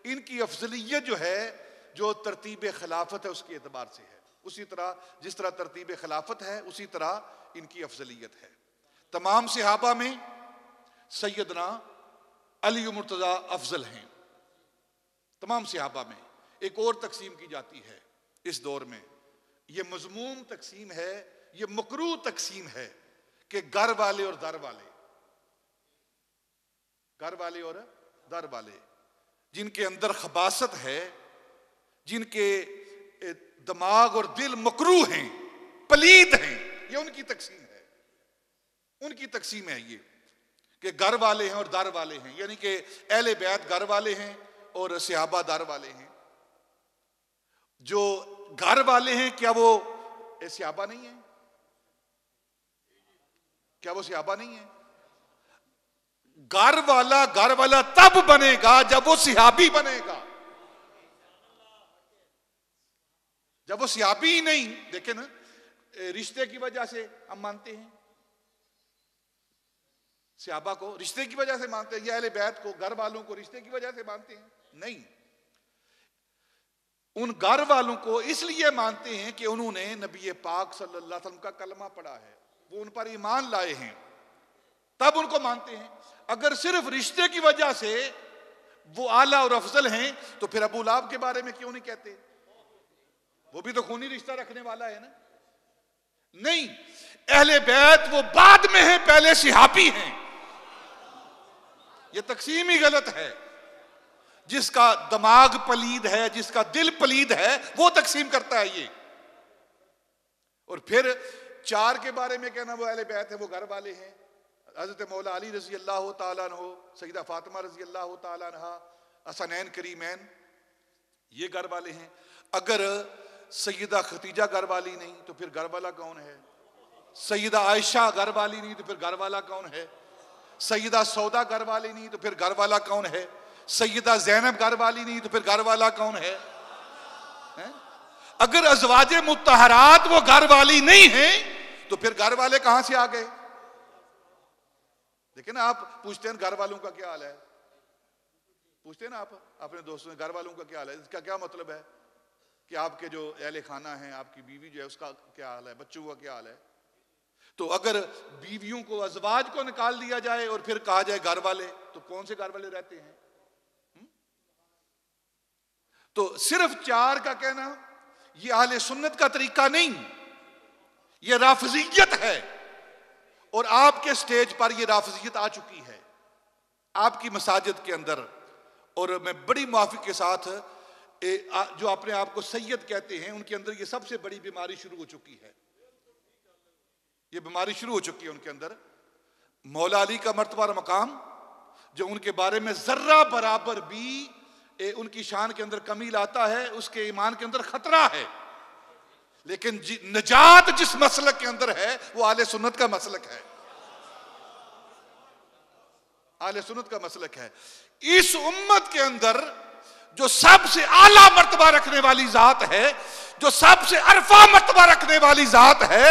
इनकी अफजलियत जो है, जो तरतीब खिलाफत है उसके एतबार से है। उसी तरह जिस तरह तरतीब खिलाफत है उसी तरह इनकी अफजलियत है। तमाम सहाबा में सैयदना अली मुर्तज़ा अफजल हैं, तमाम सहाबा में। एक और तकसीम की जाती है इस दौर में, ये मज़मूम तकसीम है, ये मकरूह तकसीम है कि घर वाले और दर वाले, घर वाले और दर वाले, जिनके अंदर खबासत है, जिनके दिमाग और दिल मकरूह हैं, पलीद हैं, ये उनकी तकसीम है। उनकी तकसीम है ये कि घर वाले हैं और दर वाले हैं, यानी कि अहले बैत घर वाले हैं और सहाबा दर वाले हैं। जो घर वाले हैं क्या वो सहाबा नहीं है? क्या वो सहाबा नहीं है? घर वाला तब बनेगा जब वो सहाबी बनेगा। जब वो सहाबी ही नहीं, देखे ना, रिश्ते की वजह से हम मानते हैं सहाबा को, रिश्ते की वजह से मानते हैं, या अहले बैत को, घर वालों को रिश्ते की वजह से मानते हैं? नहीं, उन घर वालों को इसलिए मानते हैं कि उन्होंने नबी पाक सल्लल्लाहु अलैहि वसल्लम का कलमा पढ़ा है, वो उन पर ईमान लाए हैं, तब उनको मानते हैं। अगर सिर्फ रिश्ते की वजह से वो आला और अफजल हैं तो फिर अबू लहब के बारे में क्यों नहीं कहते? वो भी तो खूनी रिश्ता रखने वाला है ना। नहीं, अहले बैत वो बाद में है, पहले सहाबी हैं। ये तकसीम ही गलत है। जिसका दिमाग पलीद है, जिसका दिल पलीद है, वो तकसीम करता है ये। और फिर चार के बारे में कहना वो अहले बैत है, वो घर वाले हैं। हजरत मौला अली रजी अल्लाह तआला अन्हु, सैयदा फातिमा रजी अल्लाह तआला अन्हा, हसनैन करीमैन, ये घर वाले हैं। अगर सैयदा खतीजा घर वाली नहीं तो फिर घर वाला कौन है? सैयदा आयशा घर वाली नहीं तो फिर घर वाला कौन है? सैयदा सौदा घर वाली नहीं तो फिर घर वाला कौन है? सैयदा ज़ैनब घर वाली नहीं तो फिर घर वाला कौन है? अगर अज़वाजे मुत्तहरात वो घर वाली नहीं है तो फिर घर वाले कहां से आ गए? देखिए ना, आप पूछते हैं घर वालों का क्या हाल है, पूछते हैं ना आप अपने दोस्तों से घर वालों का क्या हाल है। इसका क्या मतलब है कि आपके जो अहले खाना है, आपकी बीवी जो है, उसका क्या हाल है, बच्चों का क्या हाल है। तो अगर बीवियों को, अज़वाज को निकाल दिया जाए और फिर कहा जाए घर वाले, तो कौन से घर वाले रहते हैं? तो सिर्फ चार का कहना ये अहले सुन्नत का तरीका नहीं, ये राफिजियत है। और आपके स्टेज पर ये राफिजियत आ चुकी है, आपकी मसाजिद के अंदर। और मैं बड़ी मुआफ़ी के साथ जो अपने आप को सैयद कहते हैं, उनके अंदर ये सबसे बड़ी बीमारी शुरू हो चुकी है। ये बीमारी शुरू हो चुकी है उनके अंदर। मौला अली का मर्तबा और मकाम, जो उनके बारे में जर्रा बराबर भी उनकी शान के अंदर कमी लाता है, उसके ईमान के अंदर खतरा है। लेकिन नजात जिस मसलक के अंदर है वो आले सुन्नत का मसलक है, आले सुन्नत का मसलक है। इस उम्मत के अंदर जो सबसे आला मर्तबा रखने वाली जात है, जो सबसे अरफा मर्तबा रखने वाली जात है,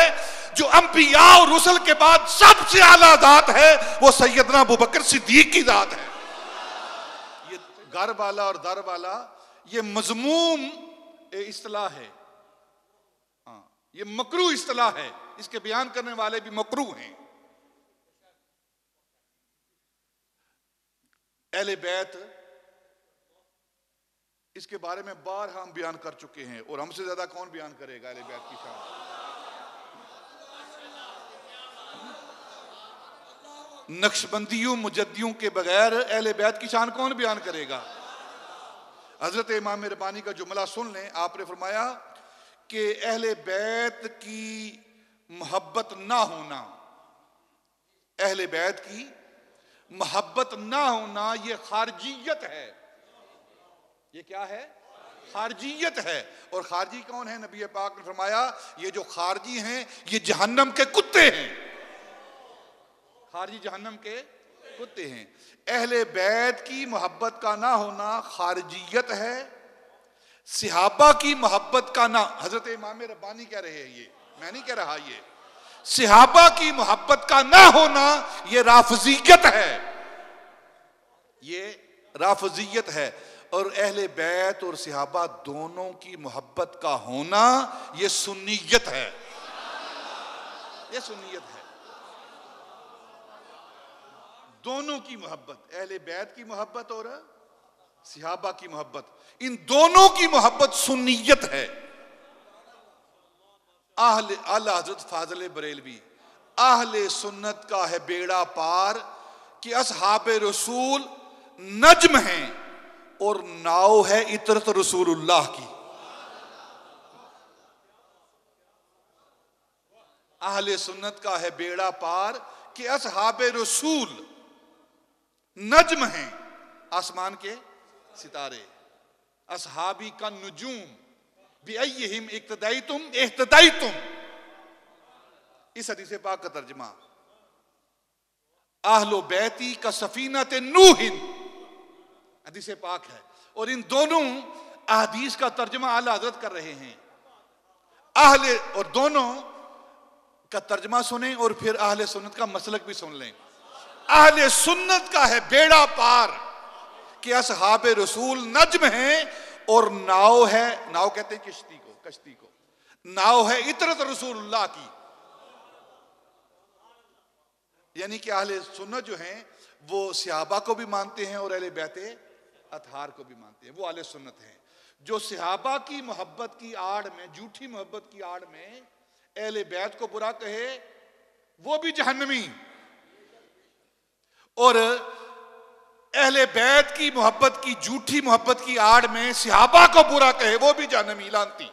जो अंबिया और रुसल के बाद सबसे आला जात है, वो सैयदना अबू बकर सिद्दीक की जात है। ये घर वाला और दर वाला ये मजमूम इस्तिलाह है, ये मकरूह इस्तिलाह है। इसके बयान करने वाले भी मकरूह हैं। अहले बैत, इसके बारे में बार हम बयान कर चुके हैं, और हमसे ज्यादा कौन बयान करेगा अहले बैत की शान। नक्शबंदियों मुजद्दियों के बगैर अहले बैत की शान कौन बयान करेगा। हजरत इमाम रब्बानी का जुमला सुन लें। आपने फरमाया कि अहले बैत की मोहब्बत ना होना, अहले बैत की मोहब्बत ना होना, ये खारजियत है। ये क्या है? खारजियत है। और खारजी कौन है? नबी पाक ने फरमाया ये जो खारजी हैं ये जहन्नम के कुत्ते हैं। खारजी जहन्नम के कुत्ते हैं। अहले बैत की मोहब्बत का ना होना खारिजियत है, सिहाबा की मोहब्बत का ना, हजरत इमाम रब्बानी कह रहे हैं, ये मैं नहीं कह रहा, ये सिहाबा की मोहब्बत का ना होना ये राफजियत है, ये राफजियत है। और अहले बैत और सिहाबा दोनों की मोहब्बत का होना ये सुन्नियत है, ये सुन्नियत है। दोनों की मोहब्बत, अहले बैत की मोहब्बत और सिहाबा की मोहब्बत, इन दोनों की मोहब्बत सुन्नियत है। आहले आला हजरत फाजल बरेलवी, आहले सुन्नत का है बेड़ा पार कि असहाबे रसूल नज्म हैं और नाव है इतरत रसूलुल्लाह की। आहले सुन्नत का है बेड़ा पार कि असहाबे रसूल नज्म हैं, आसमान के सितारे, असहाबी का नुजूम बिअय्यिहिम इक्तदाइतुम इह्तदाइतुम। इस हदीस पाक का तर्जुमा आहलो बैती का सफीनत नूहिन, हदीस पाक है। और इन दोनों अहदीस का तर्जुमा आला हज़रत कर रहे हैं। आहले, और दोनों का तर्जुमा सुने और फिर आहले सुन्नत का मसलक भी सुन लें। आहले सुन्नत का है बेड़ा पार कि असहाबे रसूल नज्म हैं और नाव है, नाव कहते हैं किश्ती को, कश्ती को, नाव है इतरत रसूलुल्लाह की। यानी कि अहले सुन्नत जो हैं वो सिहाबा को भी मानते हैं और अहले बैते अतहार को भी मानते हैं, वो अहले सुन्नत हैं। जो सिहाबा की मोहब्बत की आड़ में, झूठी मोहब्बत की आड़ में अहले बैत को बुरा कहे वो भी जहन्नमी, और अहले बैत की मोहब्बत की, झूठी मोहब्बत की आड़ में सिहाबा को बुरा कहे वो भी जहन्नमी, लानती।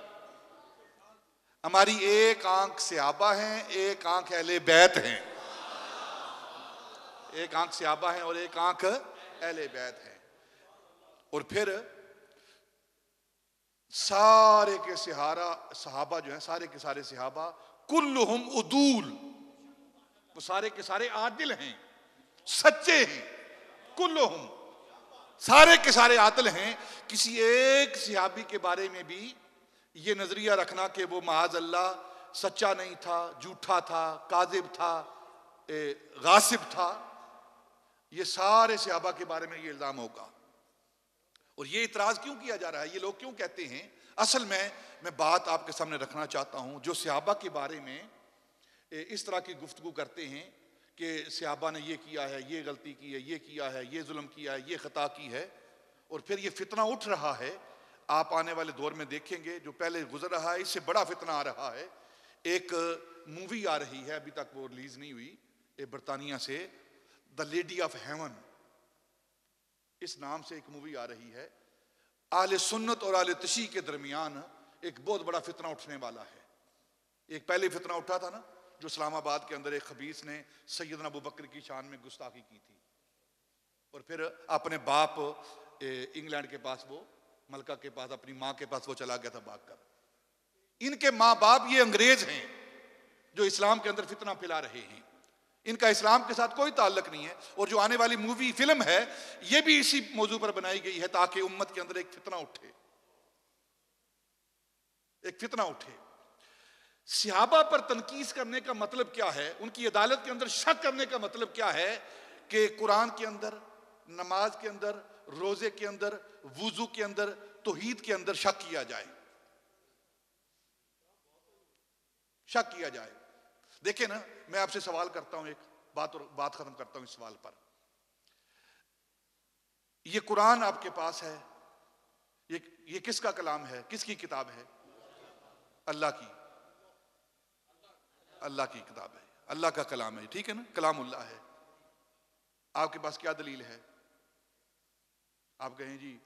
हमारी एक आंख सिहाबा है, एक आंख अहले बैत है, एक आंख सिहाबा है और एक आंख अहले बैत है। और फिर सारे के सहाबा जो है, सारे के सारे सहाबा कुल्लुहुम उदूल, वो सारे के सारे आदिल हैं, सच्चे हैं। कुल्लुहुम, सारे के सारे आदिल हैं। किसी एक सहाबी के बारे में भी ये नजरिया रखना कि वो माज अल्लाह सच्चा नहीं था, झूठा था, काजिब था, गासिब था, ये सारे सहाबा के बारे में ये इल्जाम होगा। और ये इतराज क्यों किया जा रहा है, ये लोग क्यों कहते हैं? असल में मैं बात आपके सामने रखना चाहता हूं। जो सहाबा के बारे में इस तरह की गुफ्तगू करते हैं कि सहाबा ने ये किया है, ये गलती की है, ये किया है, ये जुल्म किया है, ये खता की है, और फिर ये फितना उठ रहा है। आप आने वाले दौर में देखेंगे जो पहले गुजर रहा है इससे बड़ा फितना आ रहा है। एक मूवी आ रही है, अभी तक वो रिलीज नहीं हुई, बरतानिया से, द लेडी ऑफ हेवन, इस नाम से एक मूवी आ रही है। आले सुन्नत और आले तशी के दरमियान एक बहुत बड़ा फितना उठने वाला है। एक पहले फितना उठा था ना, जो इस्लामाबाद के अंदर एक खबीस ने सैयदना अबू बकर की शान में गुस्ताखी की थी, और फिर अपने बाप इंग्लैंड के पास, वो मलका के पास, अपनी माँ के पास वो चला गया था भाग कर। इनके माँ बाप ये अंग्रेज हैं जो इस्लाम के अंदर फितना फैला रहे हैं। इनका इस्लाम के साथ कोई ताल्लुक नहीं है। और जो आने वाली मूवी फिल्म है ये भी इसी मौजू पर बनाई गई है ताकि उम्मत के अंदर एक फितना उठे, एक फितना उठे। सहाबा पर तनकीस करने का मतलब क्या है, उनकी अदालत के अंदर शक करने का मतलब क्या है कि कुरान के अंदर, नमाज के अंदर, रोजे के अंदर, वुजू के अंदर, तौहीद के अंदर शक किया जाए, शक किया जाए। देखिए ना, मैं आपसे सवाल करता हूं, एक बात और बात खत्म करता हूं इस सवाल पर। ये कुरान आपके पास है, ये किसका कलाम है, किसकी किताब है? अल्लाह की, अल्लाह की किताब है, अल्लाह का कलाम है, ठीक है ना, कलामुल्लाह है। आपके पास क्या दलील है? आप कहें जी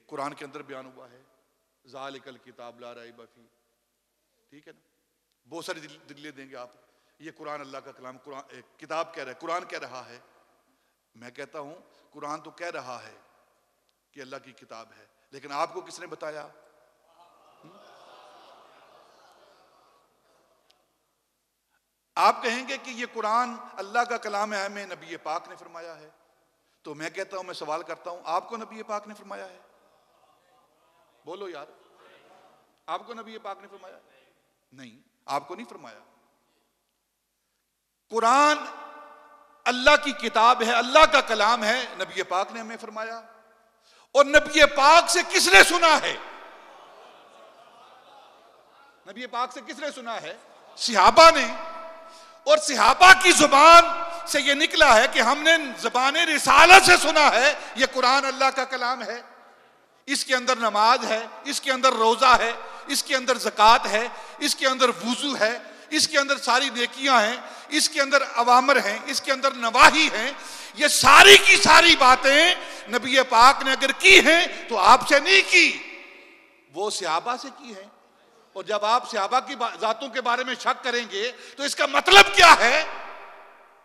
कुरान के अंदर बयान हुआ है ज़ालिकल किताब ला रैब फीह, ठीक है ना, बहुत सारी दलीलें देंगे आप। ये कुरान अल्लाह का कलाम, कुरान किताब कह रहा है, कुरान कह रहा है। मैं कहता हूं कुरान तो कह रहा है कि अल्लाह की किताब है, लेकिन आपको किसने बताया? आप कहेंगे कि ये कुरान अल्लाह का कलाम है, हमें नबी पाक ने फरमाया है। तो मैं कहता हूं, मैं सवाल करता हूं, आपको नबी पाक ने फरमाया है? बोलो यार, आपको नबी पाक ने फरमाया? नहीं, आपको नहीं फरमाया। कुरान अल्लाह की किताब है, अल्लाह का कलाम है, नबी पाक ने हमें फरमाया। और नबी पाक से किसने सुना है? नबी पाक से किसने सुना है? सहाबा ने। और सहाबा की जुबान से यह निकला है कि हमने ज़बान रिसालत से सुना है यह कुरान अल्लाह का कलाम है। इसके अंदर नमाज है, इसके अंदर रोजा है, इसके अंदर ज़कात है, इसके अंदर वुजू है, इसके अंदर सारी नेकियां हैं, इसके अंदर अवामर हैं, इसके अंदर नवाही हैं। ये सारी की सारी बातें नबी पाक ने अगर की हैं तो आपसे नहीं की, वो सहाबा से की हैं। और जब आप सहाबा की जातों के बारे में शक करेंगे तो इसका मतलब क्या है?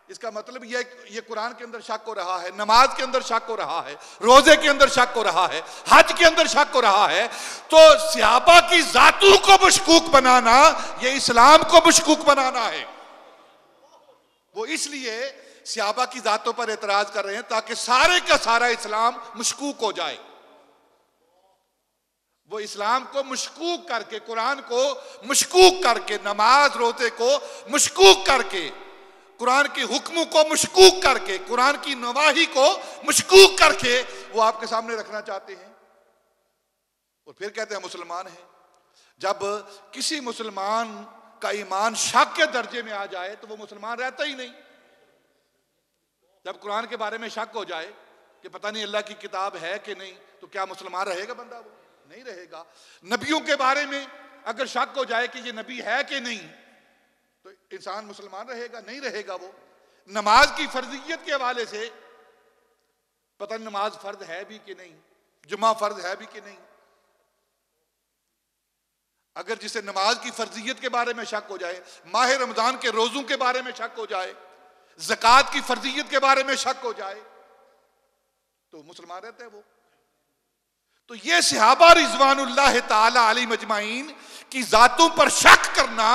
इसका मतलब ये कुरान के अंदर शक हो रहा है, नमाज के अंदर शक हो रहा है, रोजे के अंदर शक हो रहा है, हज के अंदर शक हो रहा है। तो सहाबा की जातों को मशकूक बनाना ये इस्लाम को मशकूक बनाना है। वो इसलिए सहाबा की जातों पर एतराज कर रहे हैं ताकि सारे का सारा इस्लाम मशकूक हो जाए। वो इस्लाम को मशकूक करके, कुरान को मशकूक करके, नमाज रोजे को मशकूक करके, कुरान के हुक्मों को मशकूक करके, कुरान की नवाही को मशकूक करके वो आपके सामने रखना चाहते हैं। और फिर कहते हैं मुसलमान हैं। जब किसी मुसलमान का ईमान शक के दर्जे में आ जाए तो वो मुसलमान रहता ही नहीं। जब कुरान के बारे में शक हो जाए कि पता नहीं अल्लाह की किताब है कि नहीं, तो क्या मुसलमान रहेगा बंदा? वो नहीं रहेगा। नबियों के बारे में अगर शक हो जाए कि ये नबी है कि नहीं, तो इंसान मुसलमान रहेगा? नहीं रहेगा। वो नमाज की फर्जियत के हवाले से पता नहीं नमाज फर्ज है भी कि नहीं, जुमा फर्ज है भी कि नहीं। अगर जिसे नमाज की फर्जियत के बारे में शक हो जाए, माह रमजान के रोजों के बारे में शक हो जाए, ज़कात की फर्जियत के बारे में शक हो जाए, तो मुसलमान रहते हैं वो। तो ये सहाबा रिज़वानुल्लाह ताला अलैहिम अजमाइन की जातों पर शक करना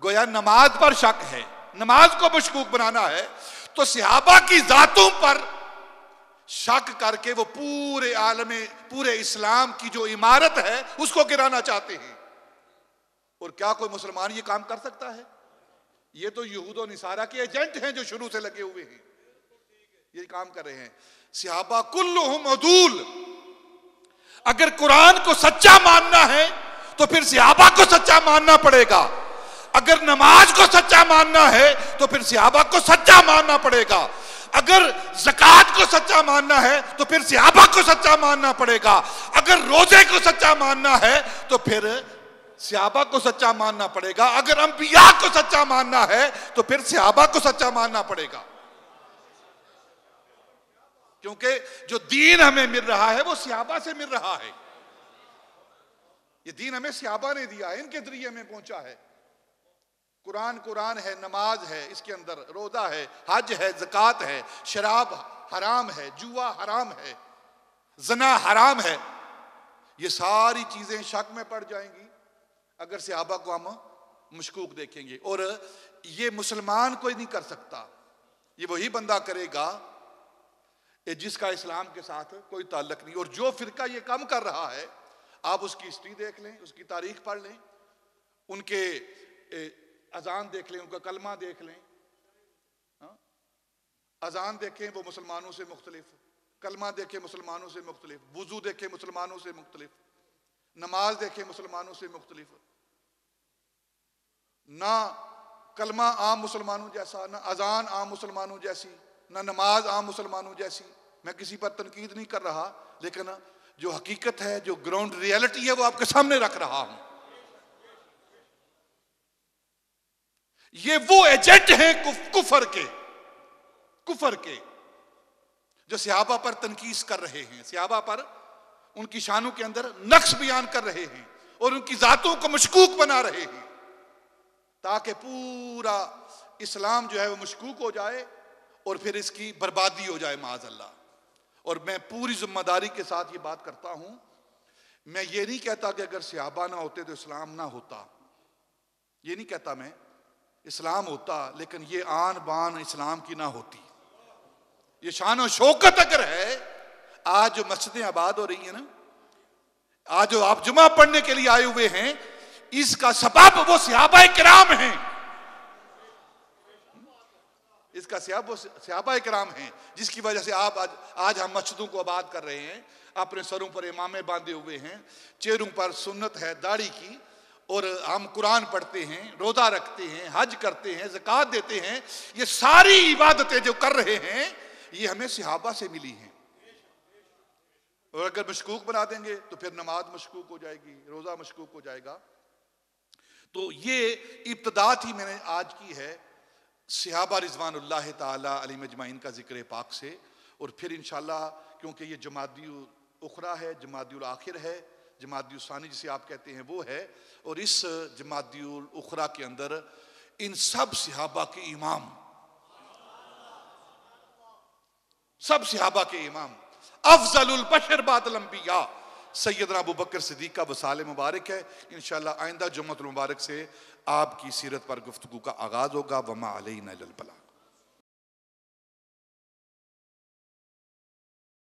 गोया नमाज पर शक है, नमाज को मशकूक बनाना है। तो सहाबा की जातों पर शक करके वो पूरे आलम, पूरे इस्लाम की जो इमारत है उसको गिराना चाहते हैं। और क्या कोई मुसलमान ये काम कर सकता है? ये तो यहूद और निसारा के एजेंट हैं जो शुरू से लगे हुए हैं, ये काम कर रहे हैं। सहाबा कुल्लुहुम अदूल। अगर कुरान को सच्चा मानना है तो फिर सहाबा को सच्चा मानना पड़ेगा। अगर नमाज को सच्चा मानना है तो फिर सहाबा को सच्चा मानना पड़ेगा। अगर ज़कात को सच्चा मानना है तो फिर सहाबा को सच्चा मानना पड़ेगा। अगर रोजे को सच्चा मानना है तो फिर सहाबा को सच्चा मानना पड़ेगा। अगर अंबिया को सच्चा मानना है तो फिर सहाबा को सच्चा मानना पड़ेगा। क्योंकि जो दीन हमें मिल रहा है वो सहाबा से मिल रहा है। ये दीन हमें सहाबा ने दिया है, इनके जरिए हमें पहुंचा है। कुरान है, नमाज है, इसके अंदर रोजा है, हज है, ज़कात है, शराब हराम है, जुआ हराम है, ज़ना हराम है। ये सारी चीजें शक में पड़ जाएंगी अगर सहाबा को हम मशकूक देखेंगे। और ये मुसलमान कोई नहीं कर सकता, ये वही बंदा करेगा जिसका इस्लाम के साथ कोई ताल्लुक नहीं। और जो फिरका ये काम कर रहा है, आप उसकी हिस्ट्री देख लें, उसकी तारीख पढ़ लें, उनके अजान देख लें, उनका कलमा देख लें। अजान देखें वो मुसलमानों से मुख्तलिफ, कलमा देखें मुसलमानों से मुख्तलिफ, वुजू देखें मुसलमानों से मुख्तलिफ, नमाज देखें मुसलमानों से मुख्तलिफ। ना कलमा आम मुसलमानों जैसा, ना अजान आम मुसलमानों जैसी, ना नमाज आम मुसलमानों जैसी। मैं किसी पर तनकीद नहीं कर रहा, लेकिन जो हकीकत है, जो ग्राउंड रियलिटी है, वो आपके सामने रख रहा हूं। ये वो एजेंट हैं कुफर के जो सहाबा पर तनकीस कर रहे हैं, सहाबा पर उनकी शानों के अंदर नक्श बयान कर रहे हैं और उनकी जातों को मशकूक बना रहे हैं, ताकि पूरा इस्लाम जो है वो मशकूक हो जाए और फिर इसकी बर्बादी हो जाए माज़अल्लाह। और मैं पूरी जिम्मेदारी के साथ ये बात करता हूं, मैं ये नहीं कहता कि अगर सहाबा ना होते तो इस्लाम ना होता, ये नहीं कहता मैं। इस्लाम होता, लेकिन ये आन बान इस्लाम की ना होती। ये शान और शौकत अगर है, आज जो मस्जिदें आबाद हो रही हैं ना, आज जो आप जुमा पढ़ने के लिए आए हुए हैं, इसका सबब वो सहाबा किराम हैं। इसका सहाबा किराम हैं, जिसकी वजह से आप आज हम मस्जिदों को आबाद कर रहे हैं। अपने सरों पर इमामे बांधे हुए हैं, चेहरों पर सुन्नत है दाढ़ी की, और हम कुरान पढ़ते हैं, रोजा रखते हैं, हज करते हैं, ज़कात देते हैं। ये सारी इबादतें जो कर रहे हैं, ये हमें सहाबा से मिली हैं। और अगर मशकूक बना देंगे तो फिर नमाज मशकूक हो जाएगी, रोजा मशकूक हो जाएगा। तो ये इब्तिदा थी मैंने आज की है सहाबा रिज़वानुल्लाह ताला अलैहिम अजमाइन का जिक्र पाक से। और फिर इंशाअल्लाह, क्योंकि ये जमादियुल उखरा है, जमादियुल आखिर है, जमादियुल सानी जिसे आप कहते हैं वो है, और इस जमादियुल उखरा के अंदर इन सब सहाबा के इमाम, सब सहाबा के इमाम, अफजलुल बशर बादल अंबिया सैयदना अबू बकर सिद्दीक़ का वसाल मुबारक है। इंशाअल्लाह आइंदा जुम्मतुल मुबारक से आपकी सीरत पर गुफ्तगू का आगाज होगा। वमा अलैना इल्लल बलाग।